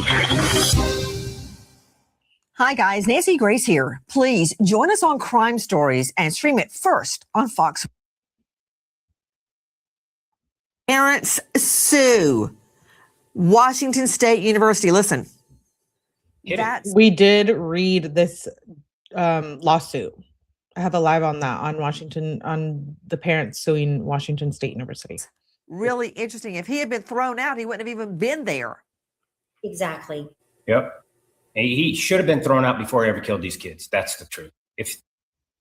Hi, guys. Nancy Grace here. Please join us on Crime Stories and stream it first on Fox. Parents sue Washington State University. Listen, We did read this lawsuit. I have a live on that on the parents suing Washington State University. really interesting. If he had been thrown out, he wouldn't have even been there. Exactly. Yep. He should have been thrown out before he ever killed these kids. That's the truth. If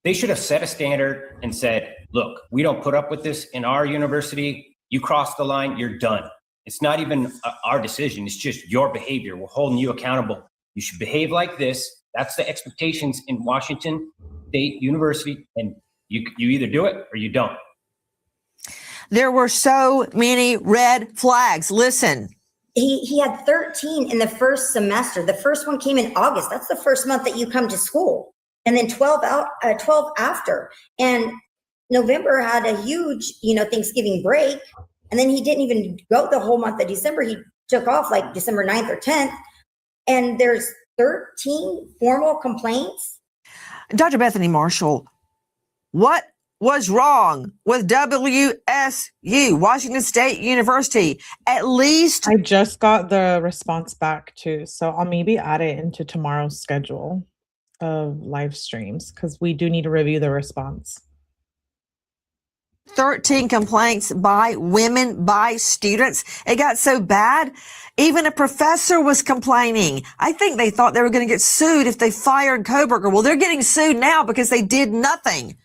they should have set a standard and said, look, we don't put up with this in our university. You cross the line, you're done. It's not even our decision. It's just your behavior. We're holding you accountable. You should behave like this. That's the expectations in Washington State University. And you either do it or you don't. There were so many red flags. Listen. He had 13 in the first semester. The first one came in August. That's the first month that you come to school. And then 12 after. And November had a huge, Thanksgiving break. And then he didn't even go the whole month of December. He took off like December 9th or 10th. And there's 13 formal complaints. Dr. Bethany Marshall, what was wrong with WSU, Washington State University? At least I just got the response back too, so I'll maybe add it into tomorrow's schedule of live streams because we do need to review the response. 13 complaints by women, by students. It got so bad, even a professor was complaining. I think they thought they were going to get sued if they fired Kohberger. Well, they're getting sued now because they did nothing.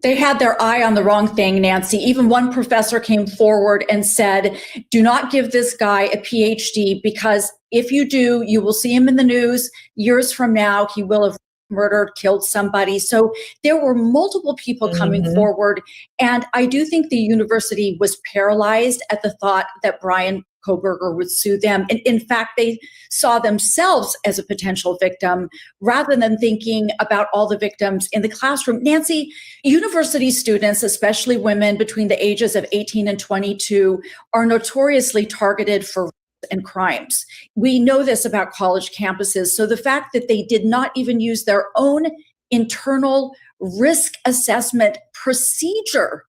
They had their eye on the wrong thing, Nancy. Even one professor came forward and said, do not give this guy a PhD because if you do, you will see him in the news years from now. He will have murdered, killed somebody. So there were multiple people coming forward. And I do think the university was paralyzed at the thought that Brian Kohberger would sue them. And in fact, they saw themselves as a potential victim rather than thinking about all the victims in the classroom. Nancy, university students, especially women between the ages of 18 and 22, are notoriously targeted for and crimes. We know this about college campuses. So the fact that they did not even use their own internal risk assessment procedure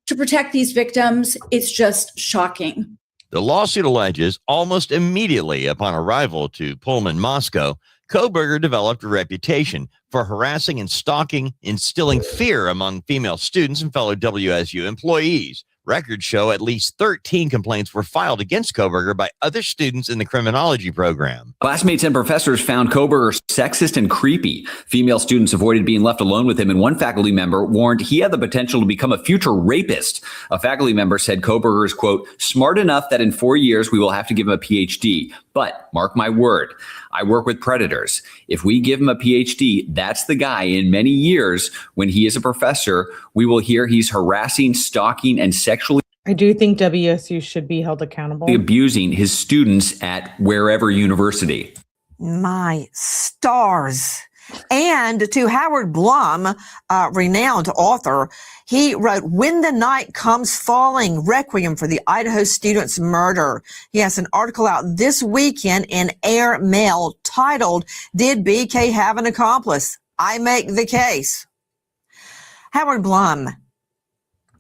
to protect these victims, it's just shocking. The lawsuit alleges almost immediately upon arrival to Pullman, Moscow, Kohberger developed a reputation for harassing and stalking, instilling fear among female students and fellow WSU employees. Records show at least 13 complaints were filed against Kohberger by other students in the criminology program. Classmates and professors found Kohberger sexist and creepy. Female students avoided being left alone with him, and one faculty member warned he had the potential to become a future rapist. A faculty member said Kohberger is, quote, smart enough that in 4 years we will have to give him a PhD. But mark my word, I work with predators. If we give him a PhD, that's the guy in many years when he is a professor, we will hear he's harassing, stalking, and sexually I do think WSU should be held accountable. abusing his students at wherever university. My stars. And to Howard Blum, renowned author, he wrote, When the Night Comes Falling, Requiem for the Idaho Student's Murder. He has an article out this weekend in Air Mail titled, Did BK Have an Accomplice? I Make the Case. Howard Blum,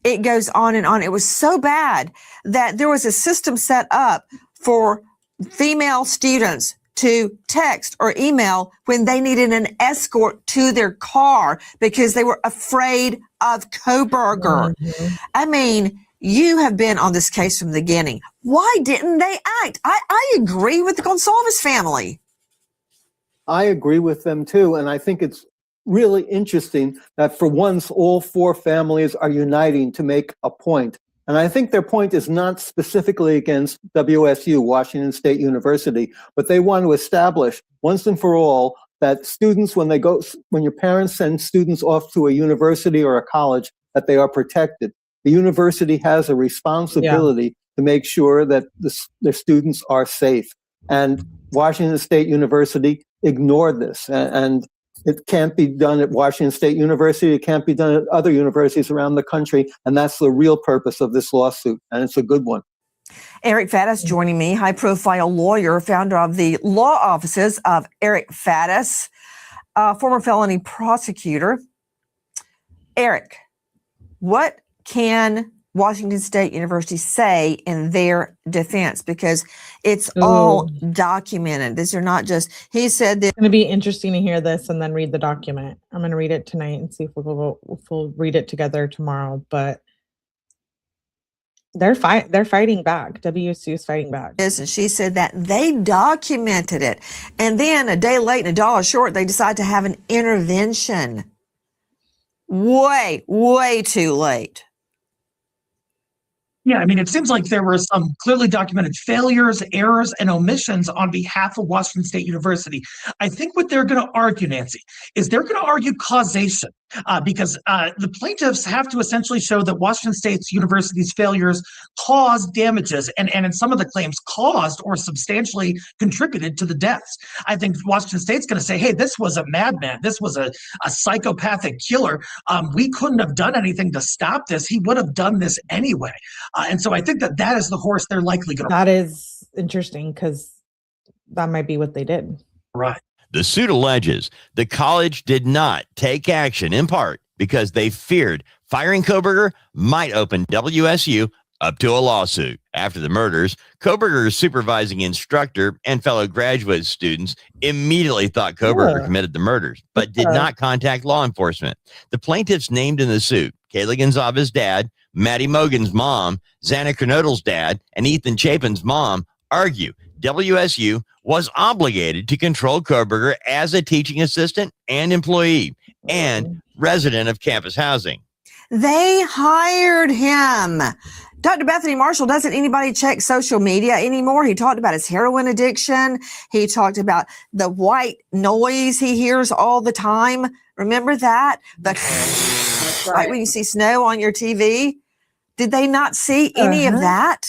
it goes on and on. It was so bad that there was a system set up for female students to text or email when they needed an escort to their car because they were afraid of Kohberger. I mean, you have been on this case from the beginning. Why didn't they act? I agree with the Goncalves family. I agree with them too. And I think it's really interesting that for once, all four families are uniting to make a point. And I think their point is not specifically against WSU, Washington State University, but they want to establish once and for all that students, when your parents send students off to a university or a college, that they are protected. The university has a responsibility to make sure that their students are safe. And Washington State University ignored this. And it can't be done at Washington State University. It can't be done at other universities around the country. And that's the real purpose of this lawsuit. And it's a good one. Eric Faddis joining me, high-profile lawyer, founder of the law offices of Eric Faddis. former felony prosecutor. Eric, what can Washington State University say in their defense? Because it's all documented. These are not just, he said that. It's going to be interesting to hear this and then read the document. I'm going to read it tonight and see if we'll read it together tomorrow. But they're fighting back. WSU is fighting back. And she said that they documented it. And then a day late and a dollar short, they decide to have an intervention. Way too late. Yeah, I mean, it seems like there were some clearly documented failures, errors, and omissions on behalf of Washington State University. I think what they're going to argue, Nancy, is they're going to argue causation because the plaintiffs have to essentially show that Washington State University's failures caused damages and in some of the claims caused or substantially contributed to the deaths. I think Washington State's going to say, hey, this was a madman. This was a psychopathic killer. We couldn't have done anything to stop this. He would have done this anyway. And so I think that is the horse they're likely going to. That is interesting because that might be what they did. Right. The suit alleges the college did not take action in part because they feared firing Kohberger might open WSU up to a lawsuit. After the murders, Kohberger's supervising instructor and fellow graduate students immediately thought Kohberger committed the murders, but did not contact law enforcement. The plaintiffs named in the suit, Kayla Goncalves' dad, Maddie Mogan's mom, Xana Kernodle's dad, and Ethan Chapin's mom, argue WSU was obligated to control Kohberger as a teaching assistant and employee and resident of campus housing. They hired him. Dr. Bethany Marshall, doesn't anybody check social media anymore? He talked about his heroin addiction. He talked about the white noise he hears all the time. Remember that? Right when you see snow on your TV. Did they not see any of that?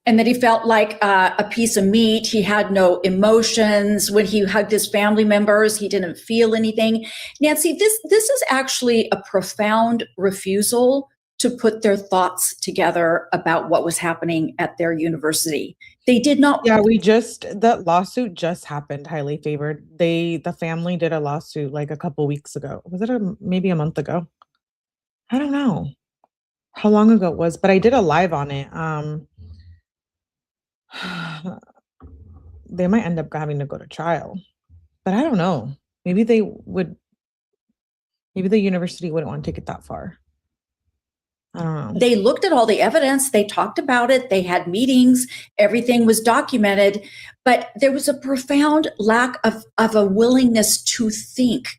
And that he felt like a piece of meat. He had no emotions. When he hugged his family members, he didn't feel anything. Nancy, this is actually a profound refusal to put their thoughts together about what was happening at their university. They did not. Yeah, the lawsuit just happened, highly favored. The family did a lawsuit like a couple weeks ago. Was it maybe a month ago? I don't know how long ago it was, but I did a live on it. They might end up having to go to trial, but I don't know. Maybe the university wouldn't want to take it that far. I don't know. They looked at all the evidence. They talked about it. They had meetings. Everything was documented, but there was a profound lack of a willingness to think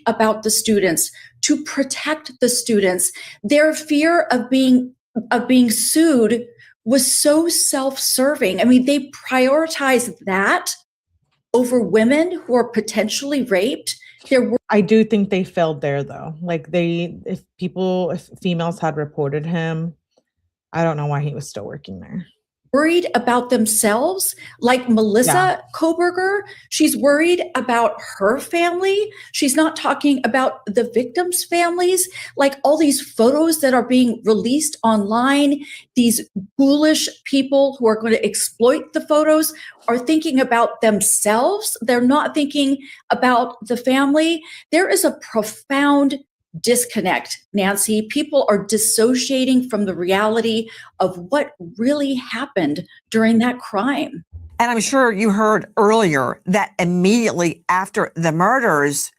about the students, to protect the students. Their fear of being sued was so self-serving. I mean, they prioritized that over women who are potentially raped. I do think they failed there, though. Like if females had reported him, I don't know why he was still working there. Worried about themselves, like Melissa Kohberger. She's worried about her family. She's not talking about the victims' families. Like all these photos that are being released online, these ghoulish people who are going to exploit the photos are thinking about themselves. They're not thinking about the family. There is a profound disconnect, Nancy. People are dissociating from the reality of what really happened during that crime. And I'm sure you heard earlier that immediately after the murders,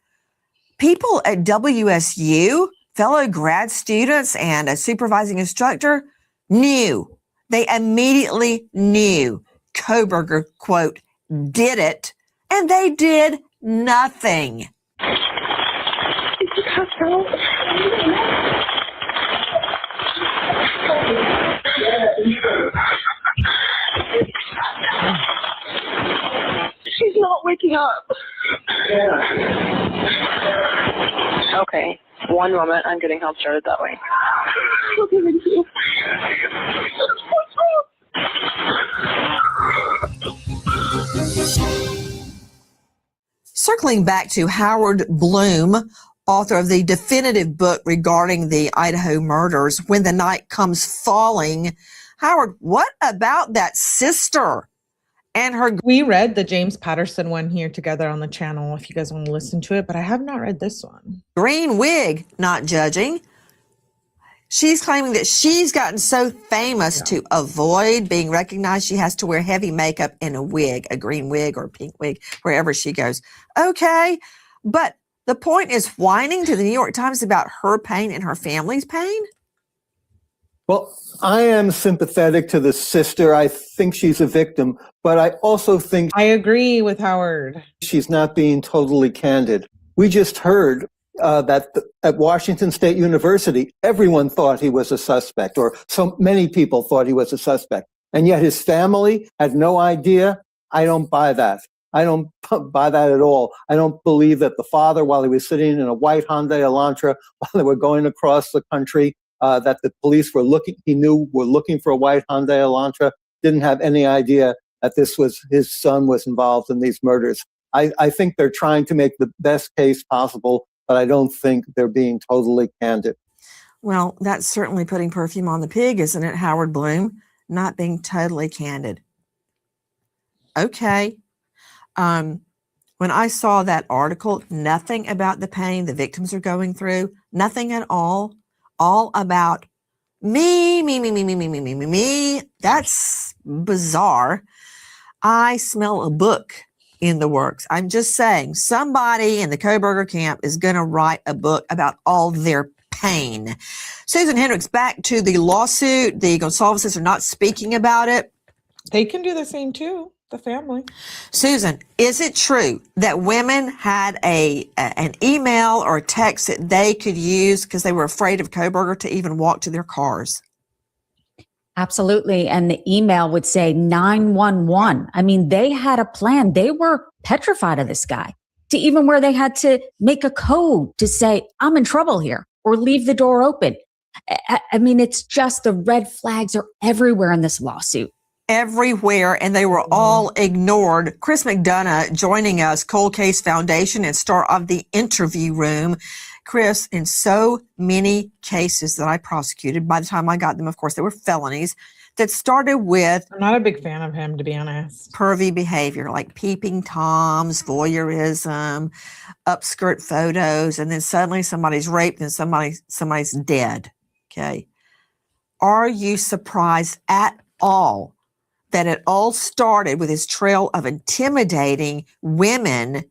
people at WSU, fellow grad students and a supervising instructor knew. They immediately knew Kohberger, quote, did it, and they did nothing. She's not waking up. Okay, one moment. I'm getting help started that way. Okay, thank you. Circling back to Howard Bloom, author of the definitive book regarding the Idaho murders, When the Night Comes Falling. Howard, what about that sister And her We read the James Patterson one here together on the channel if you guys want to listen to it, but I have not read this one. green wig, not judging. She's claiming that she's gotten so famous to avoid being recognized, she has to wear heavy makeup and a wig, a green wig or a pink wig, wherever she goes. Okay, but the point is whining to the New York Times about her pain and her family's pain? Well, I am sympathetic to the sister. I think she's a victim, but I also think I agree with Howard. She's not being totally candid. We just heard that at Washington State University, everyone thought he was a suspect, or so many people thought he was a suspect. And yet his family had no idea. I don't buy that. I don't buy that at all. I don't believe that the father, while he was sitting in a white Hyundai Elantra, while they were going across the country, that the police were looking for a white Hyundai Elantra, didn't have any idea that his son was involved in these murders. I think they're trying to make the best case possible, but I don't think they're being totally candid. Well, that's certainly putting perfume on the pig, isn't it, Howard Bloom? Not being totally candid. Okay. When I saw that article, nothing about the pain the victims are going through, nothing at all about me. That's bizarre. I smell a book in the works. I'm just saying, somebody in the Kohberger camp is going to write a book about all their pain. Susan Hendricks, back to the lawsuit. The Goncalveses are not speaking about it. They can do the same too, the family. Susan, is it true that women had an email or a text that they could use because they were afraid of Kohberger to even walk to their cars? Absolutely. And the email would say 911. I mean, they had a plan. They were petrified of this guy, to even where they had to make a code to say, I'm in trouble here, or leave the door open. I mean, it's just the red flags are everywhere in this lawsuit. Everywhere, and they were all ignored. Chris McDonough joining us, Cold Case Foundation and star of The Interview Room. Chris, in so many cases that I prosecuted, by the time I got them, of course, they were felonies that started with... I'm not a big fan of him, to be honest. ...pervy behavior, like peeping toms, voyeurism, upskirt photos, and then suddenly somebody's raped and somebody's dead, okay? Are you surprised at all that it all started with his trail of intimidating women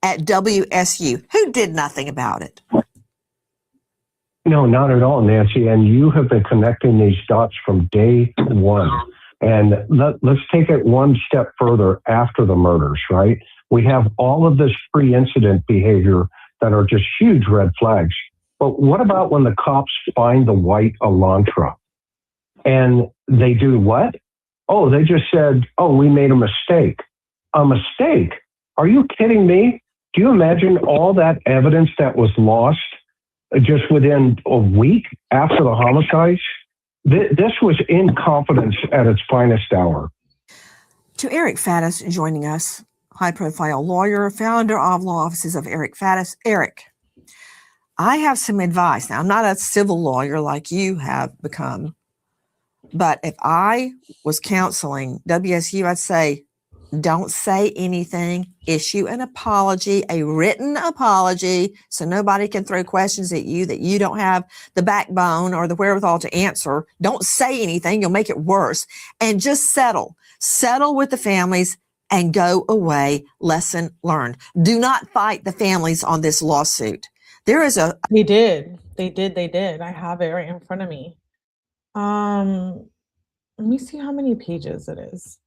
at WSU who did nothing about it? No, not at all, Nancy. And you have been connecting these dots from day one. And let's take it one step further after the murders, right? We have all of this pre-incident behavior that are just huge red flags. But what about when the cops find the white Elantra? And they do what? Oh, they just said, oh, we made a mistake. A mistake? Are you kidding me? Do you imagine all that evidence that was lost just within a week after the homicides? This was incompetence at its finest hour. To Eric Faddis joining us, high-profile lawyer, founder of Law Offices of Eric Faddis. Eric, I have some advice. Now, I'm not a civil lawyer like you have become, but if I was counseling WSU, I'd say, don't say anything, issue an apology, a written apology, so nobody can throw questions at you that you don't have the backbone or the wherewithal to answer. Don't say anything, you'll make it worse. And just settle with the families and go away. Lesson learned. Do not fight the families on this lawsuit. There is a... They did. I have it right in front of me. Let me see how many pages it is.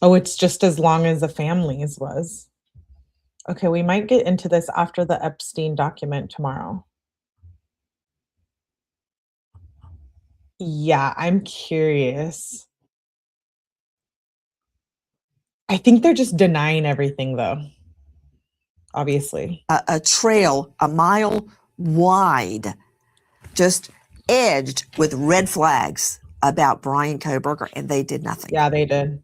Oh, it's just as long as the families was. Okay, we might get into this after the Epstein document tomorrow. Yeah, I'm curious. I think they're just denying everything, though. Obviously. A trail a mile wide, just edged with red flags about Brian Kohberger, and they did nothing. Yeah, they did.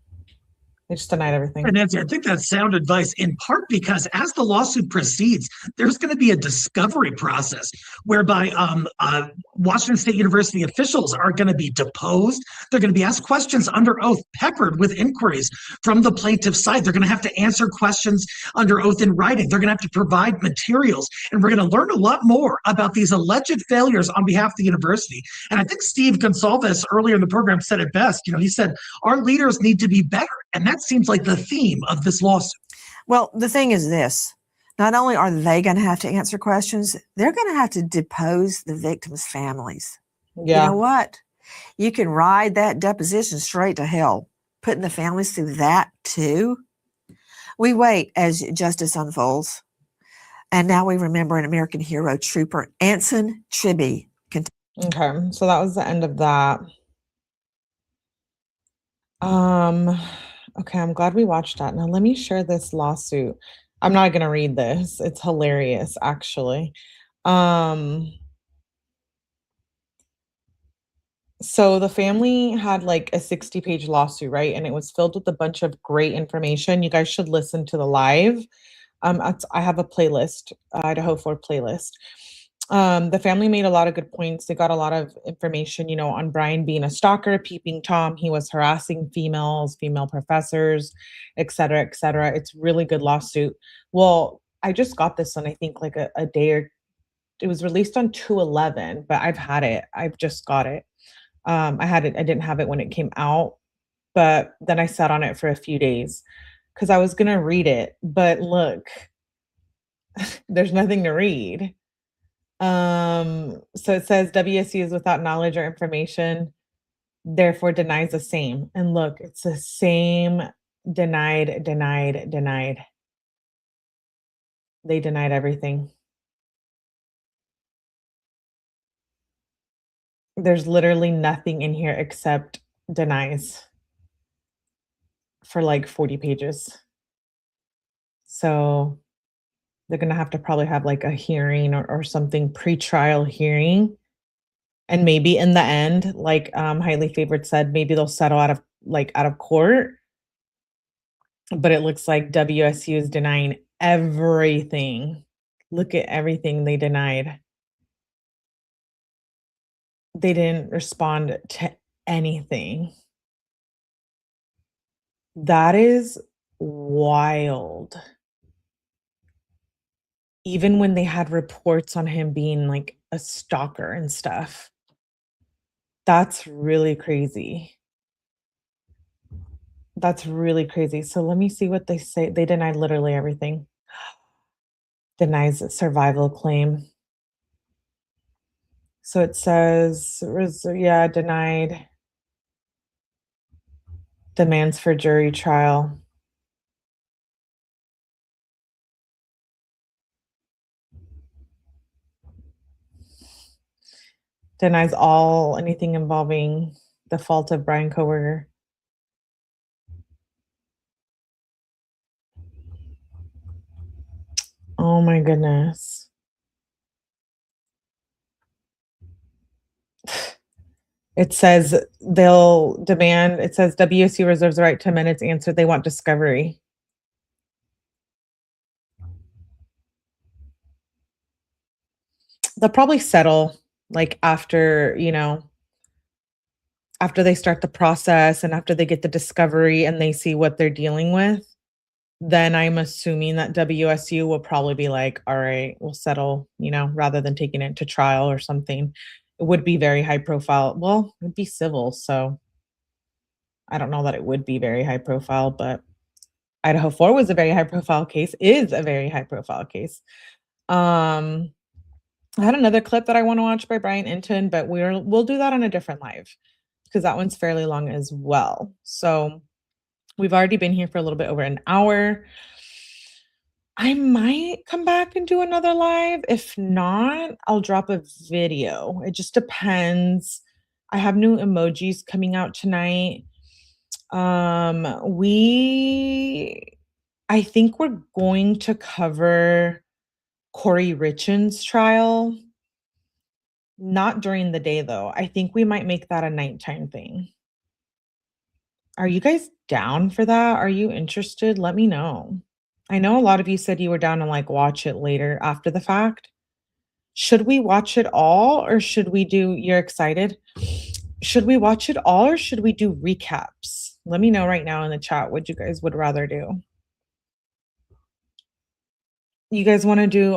They just denied everything. And Nancy, I think that's sound advice in part because as the lawsuit proceeds, there's going to be a discovery process whereby Washington State University officials are going to be deposed. They're going to be asked questions under oath, peppered with inquiries from the plaintiff's side. They're going to have to answer questions under oath in writing. They're going to have to provide materials. And we're going to learn a lot more about these alleged failures on behalf of the university. And I think Steve Goncalves earlier in the program said it best. You know, he said, our leaders need to be better. And that seems like the theme of this lawsuit. Well, the thing is this. Not only are they going to have to answer questions, they're going to have to depose the victims' families. Yeah. You know what? You can ride that deposition straight to hell, putting the families through that too. We wait as justice unfolds. And now we remember an American hero, Trooper 𝗠𝗲𝗹𝗆𝗆. Okay, so that was the end of that. Okay, I'm glad we watched that. Now let me share this lawsuit. I'm not gonna read this. It's hilarious, actually. So the family had like a 60-page lawsuit, right? And it was filled with a bunch of great information. You guys should listen to the live. I have a playlist, Idaho 4 playlist. The family made a lot of good points. They got a lot of information, you know, on Brian being a stalker, peeping Tom. He was harassing females, female professors, et cetera, et cetera. It's really good lawsuit. Well, I just got this one, I think like a day or, it was released on 2/11, but I've had it. I've just got it. I had it. I didn't have it when it came out, but then I sat on it for a few days because I was going to read it. But look, there's nothing to read. So it says WSU is without knowledge or information, therefore denies the same. And look, it's the same denied. They denied everything. There's literally nothing in here except denies for like 40 pages. So they're going to have to probably have like a hearing or something, pre-trial hearing. And maybe in the end, like Highly Favored said, maybe they'll settle out of court. But it looks like WSU is denying everything. Look at everything they denied. They didn't respond to anything. That is wild. Even when they had reports on him being like a stalker and stuff. That's really crazy. That's really crazy. So let me see what they say. They denied literally everything. Denies survival claim. So it says, yeah, denied. Demands for jury trial. Denies anything involving the fault of Brian Kohberger. Oh my goodness. It says they'll demand, it says WSU reserves the right to amend its answer. They want discovery. They'll probably settle like after, you know, after they start the process and after they get the discovery and they see what they're dealing with. Then I'm assuming that WSU will probably be like, all right, we'll settle, you know, rather than taking it to trial or something. It would be very high profile. Well, it would be civil. So I don't know that it would be very high profile, but Idaho 4 was a very high profile case, is a very high profile case. I had another clip that I want to watch by Brian Inton, but we'll do that on a different live because that one's fairly long as well. So we've already been here for a little bit over an hour. I might come back and do another live. If not, I'll drop a video. It just depends. I have new emojis coming out tonight. I think we're going to cover Corey Richen's trial. Not during the day, though. I think we might make that a nighttime thing. Are you guys down for that? Are you interested? Let me know. I know a lot of you said you were down to like watch it later after the fact. Should we watch it all or should we do, you're excited? Should we watch it all or should we do recaps? Let me know right now in the chat what you guys would rather do. You guys want to do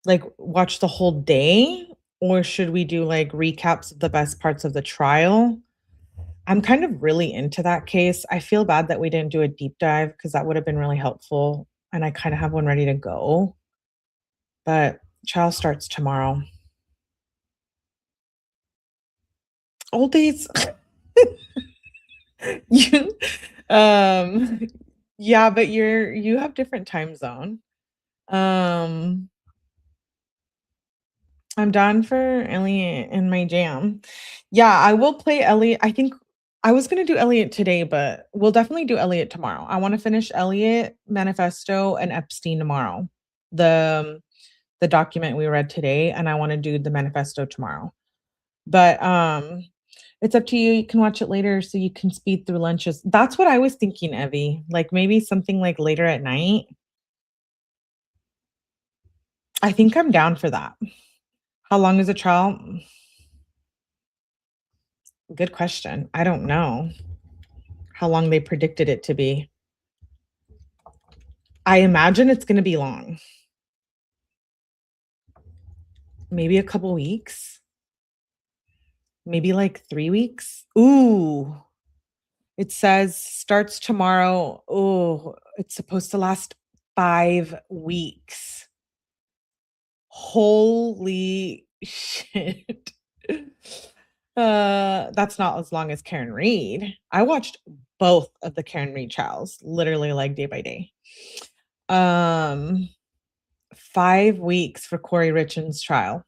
like watch the whole day, or should we do like recaps of the best parts of the trial? I'm kind of really into that case. I feel bad that we didn't do a deep dive because that would have been really helpful. And I kind of have one ready to go. But trial starts tomorrow. Old days. you yeah, but you have different time zone. I'm down for Elliot in my jam. Yeah, I will play Elliot. I think I was gonna do Elliot today, but we'll definitely do Elliot tomorrow. I want to finish Elliot, Manifesto, and Epstein tomorrow. The document we read today, and I want to do the Manifesto tomorrow. But it's up to you. You can watch it later so you can speed through lunches. That's what I was thinking, Evie. Like maybe something like later at night. I think I'm down for that. How long is a trial? Good question. I don't know how long they predicted it to be. I imagine it's going to be long. Maybe a couple weeks. Maybe like 3 weeks. Ooh. It says starts tomorrow. Oh, it's supposed to last 5 weeks. Holy shit. That's not as long as Karen Reed. I watched both of the Karen Reed trials, literally like day by day. 5 weeks for Corey Richards' trial.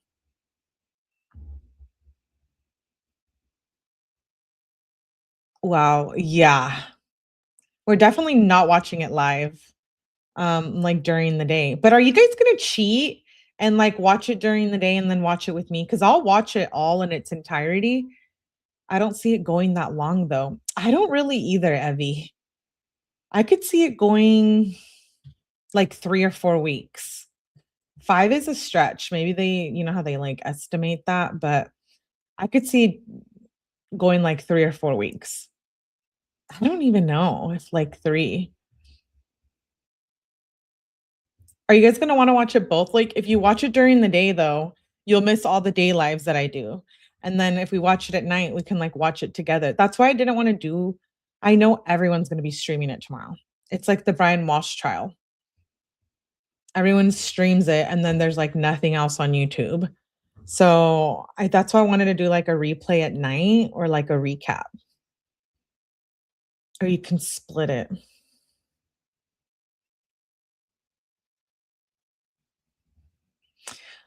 Wow, yeah. We're definitely not watching it live, like during the day. But are you guys gonna cheat and like watch it during the day and then watch it with me? Because I'll watch it all in its entirety. I don't see it going that long though. I don't really either, Evie. I could see it going like 3 or 4 weeks. 5 is a stretch. Maybe they, you know how they like estimate that, but I could see it going like 3 or 4 weeks. I don't even know if like 3. Are you guys gonna want to watch it both? Like if you watch it during the day though, you'll miss all the day lives that I do. And then if we watch it at night, we can like watch it together. That's why I didn't want to do, I know everyone's going to be streaming it tomorrow. It's like the Brian Walsh trial. Everyone streams it and then there's like nothing else on YouTube. So that's why I wanted to do like a replay at night or like a recap. Or you can split it.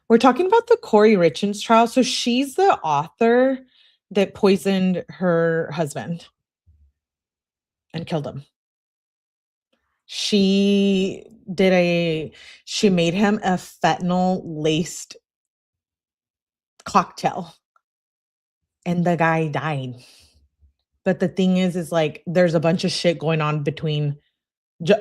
We're talking about the Corey Richards trial. So she's the author that poisoned her husband and killed him. She made him a fentanyl laced cocktail and the guy died. But the thing is like, there's a bunch of shit going on between,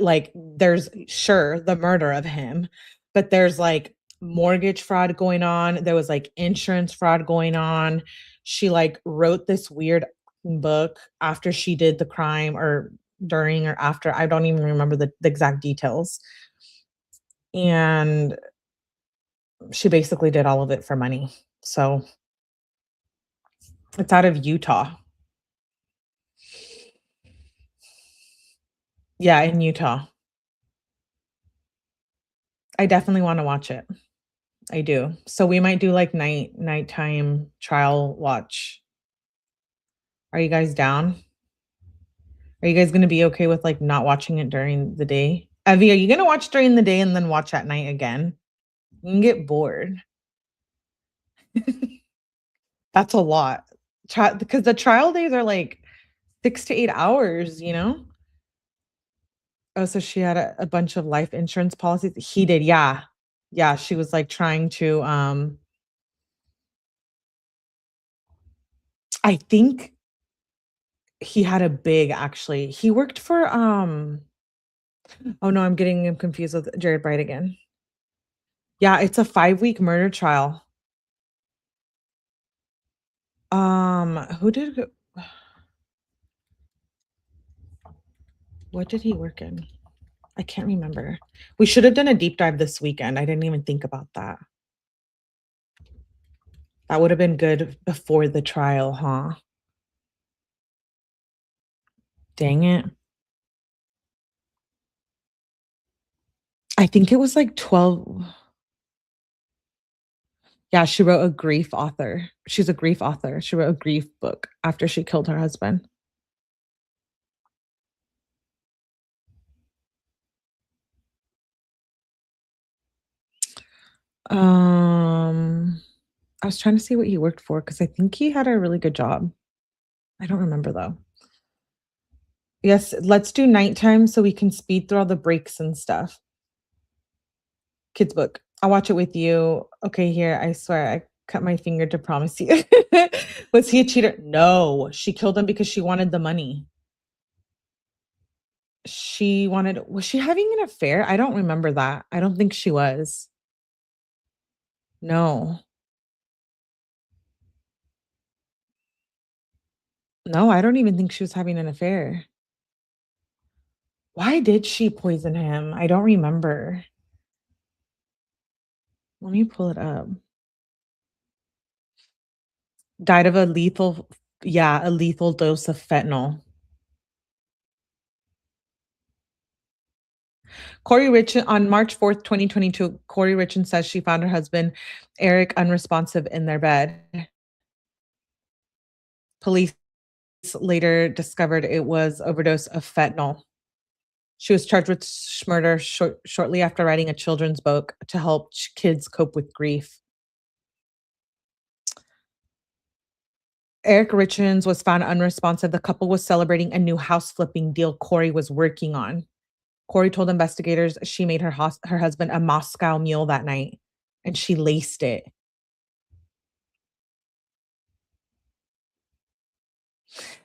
like, there's sure the murder of him, but there's like mortgage fraud going on. There was like insurance fraud going on. She like wrote this weird book after she did the crime or during or after. I don't even remember the exact details. And she basically did all of it for money. So it's out of Utah. Yeah, in Utah. I definitely want to watch it. I do. So we might do like nighttime trial watch. Are you guys down? Are you guys going to be okay with like not watching it during the day? Evie, are you going to watch during the day and then watch at night again? You can get bored. That's a lot. Because the trial days are like 6 to 8 hours, you know? Oh, so she had a bunch of life insurance policies. He did, yeah. Yeah, she was like trying to I think he had a big actually. He worked for oh no, I'm getting him confused with Jared Bright again. Yeah, it's a 5-week murder trial. Who did what did he work in? I can't remember. We should have done a deep dive this weekend. I didn't even think about that. That would have been good before the trial, huh? Dang it. I think it was like 12. Yeah, she wrote a grief author. She's a grief author. She wrote a grief book after she killed her husband. I was trying to see what he worked for because I think he had a really good job. I don't remember though. Yes, let's do nighttime so we can speed through all the breaks and stuff. Kids book. I'll watch it with you. Okay, here. I swear I cut my finger to promise you. Was he a cheater? No, she killed him because she wanted the money. Was she having an affair? I don't remember that. I don't think she was. No. No, I don't even think she was having an affair. Why did she poison him? I don't remember. Let me pull it up. Died of a lethal dose of fentanyl. Corey Richin on March 4th, 2022, Corey Richin says she found her husband, Eric, unresponsive in their bed. Police later discovered it was overdose of fentanyl. She was charged with murder shortly after writing a children's book to help kids cope with grief. Eric Richins was found unresponsive. The couple was celebrating a new house flipping deal Corey was working on. Corey told investigators she made her husband a Moscow Mule that night, and she laced it.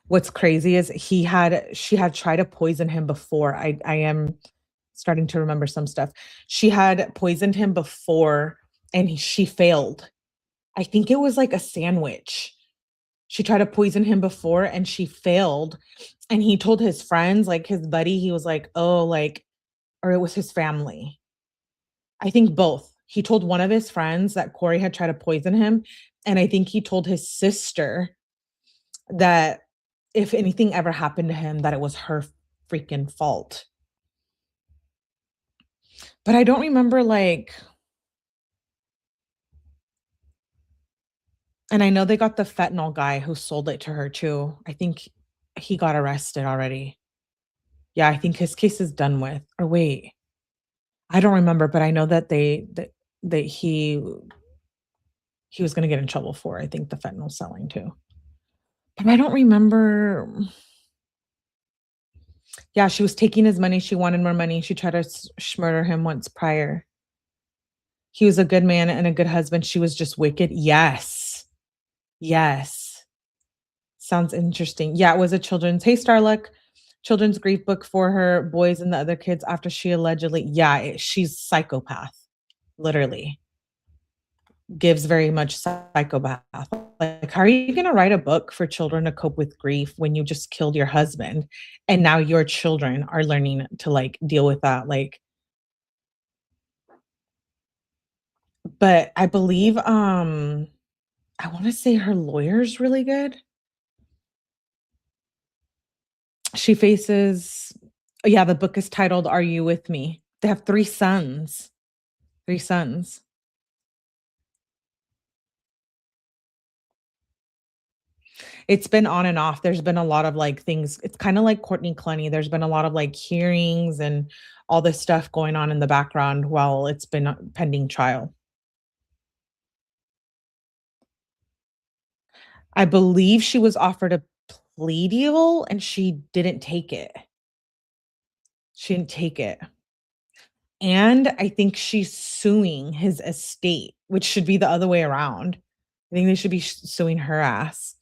What's crazy is she had tried to poison him before. I am starting to remember some stuff. She had poisoned him before, and she failed. I think it was like a sandwich. She tried to poison him before and she failed. And he told his friends, like his buddy, he was like, oh, like, or it was his family. I think both. He told one of his friends that Corey had tried to poison him. And I think he told his sister that if anything ever happened to him, that it was her freaking fault. But I don't remember like, and I know they got the fentanyl guy who sold it to her too. I think he got arrested already. Yeah, I think his case is done with. Or wait, I don't remember, but I know that he was going to get in trouble for, I think, the fentanyl selling too. But I don't remember. Yeah, she was taking his money. She wanted more money. She tried to murder him once prior. He was a good man and a good husband. She was just wicked. Yes. Yes. Sounds interesting. Yeah, it was a children's children's grief book for her boys and the other kids after she allegedly, she's psychopath. Literally. Gives very much psychopath. Like, how are you going to write a book for children to cope with grief when you just killed your husband and now your children are learning to like deal with that? Like, but I believe, I want to say her lawyer's really good. She faces, the book is titled, Are You With Me? They have 3 sons. 3 sons. It's been on and off. There's been a lot of like things. It's kind of like Courtney Clooney. There's been a lot of like hearings and all this stuff going on in the background while it's been pending trial. I believe she was offered a plea deal and she didn't take it. She didn't take it. And I think she's suing his estate, which should be the other way around. I think they should be suing her ass.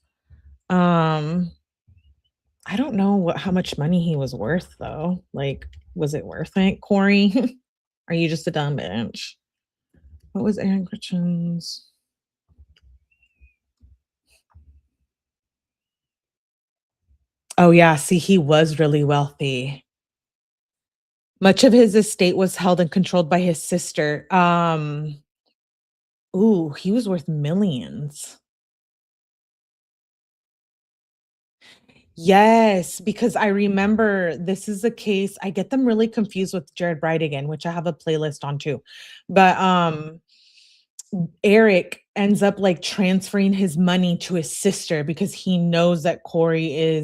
I don't know how much money he was worth though. Like, was it worth it, Corey? Are you just a dumb bitch? What was Aaron Christian's? Oh yeah, see, he was really wealthy. Much of his estate was held and controlled by his sister. Ooh, he was worth millions. Yes, because I remember this is a case, I get them really confused with Jared Bridegan, which I have a playlist on too. But Eric ends up like transferring his money to his sister because he knows that Corey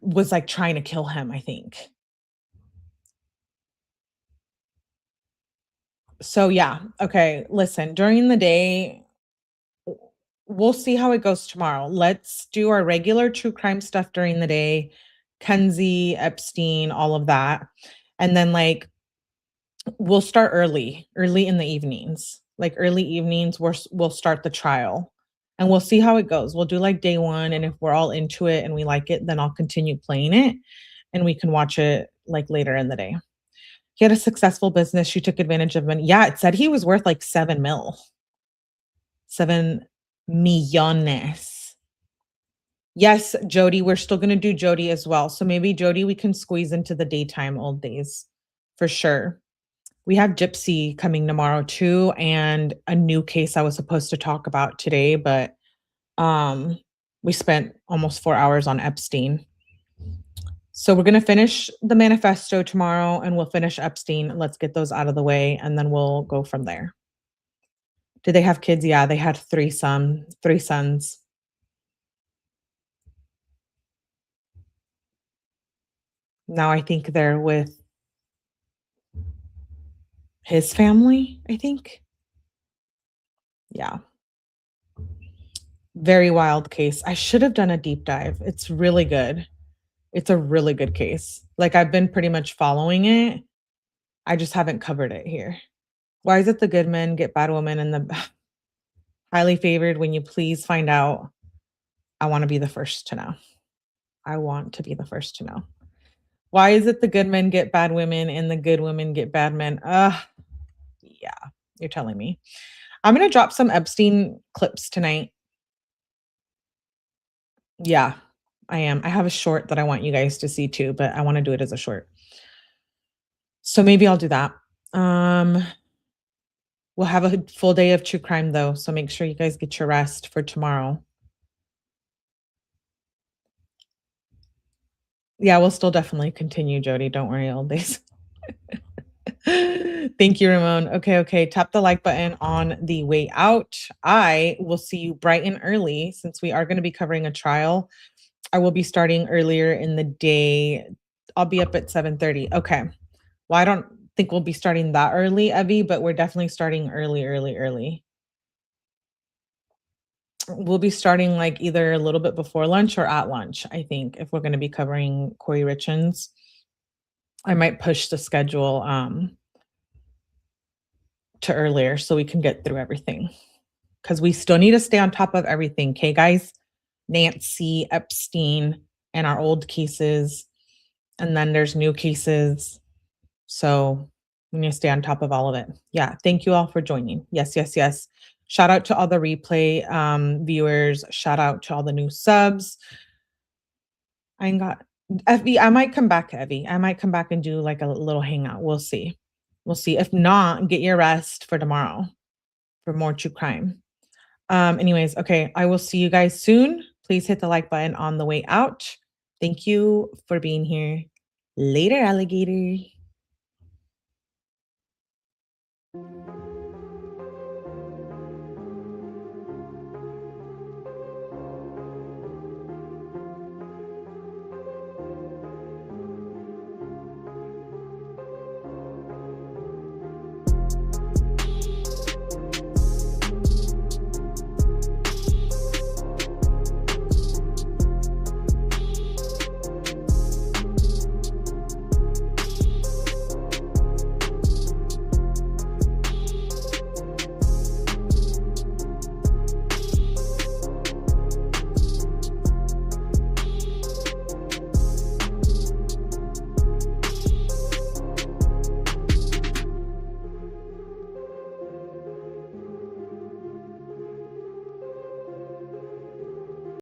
was like trying to kill him, I think. So yeah, okay, listen, during the day, we'll see how it goes tomorrow. Let's do our regular true crime stuff during the day, Kenzie, Epstein, all of that. And then like we'll start early in the evenings. Like early evenings, we'll start the trial and we'll see how it goes. We'll do like day one. And if we're all into it and we like it, then I'll continue playing it and we can watch it like later in the day. He had a successful business. She took advantage of him. Yeah, it said he was worth like 7 millones. Yes, Jody, we're still going to do Jody as well. So maybe Jody, we can squeeze into the daytime old days for sure. We have Gypsy coming tomorrow too, and a new case I was supposed to talk about today, but we spent almost 4 hours on Epstein. So we're going to finish the manifesto tomorrow and we'll finish Epstein. Let's get those out of the way and then we'll go from there. Did they have kids? Yeah, they had 3 sons. Now I think they're with his family, I think. Yeah. Very wild case. I should have done a deep dive. It's really good. It's a really good case. Like I've been pretty much following it. I just haven't covered it here. Why is it the good men get bad women and the highly favored? When you please find out, I want to be the first to know. I want to be the first to know. Why is it the good men get bad women and the good women get bad men? Yeah, you're telling me. I'm going to drop some Epstein clips tonight. Yeah, I am. I have a short that I want you guys to see too, but I want to do it as a short. So maybe I'll do that. We'll have a full day of true crime though, so make sure you guys get your rest for tomorrow. Yeah, we'll still definitely continue, Jody. Don't worry, old days. Thank you, Ramon. Okay. Tap the like button on the way out. I will see you bright and early since we are going to be covering a trial. I will be starting earlier in the day. I'll be up at 7:30. Okay. Well, I don't think we'll be starting that early, Evie, but we're definitely starting early. We'll be starting like either a little bit before lunch or at lunch, I think, if we're going to be covering Corey Richins. I might push the schedule to earlier so we can get through everything. Because we still need to stay on top of everything. Okay, guys? Nancy, Epstein, and our old cases. And then there's new cases. So we need to stay on top of all of it. Yeah, thank you all for joining. Yes. Shout out to all the replay viewers. Shout out to all the new subs. I ain't got Evie. I might come back, Evie. I might come back and do like a little hangout. We'll see. If not, get your rest for tomorrow for more true crime. Anyways, okay. I will see you guys soon. Please hit the like button on the way out. Thank you for being here. Later, alligator.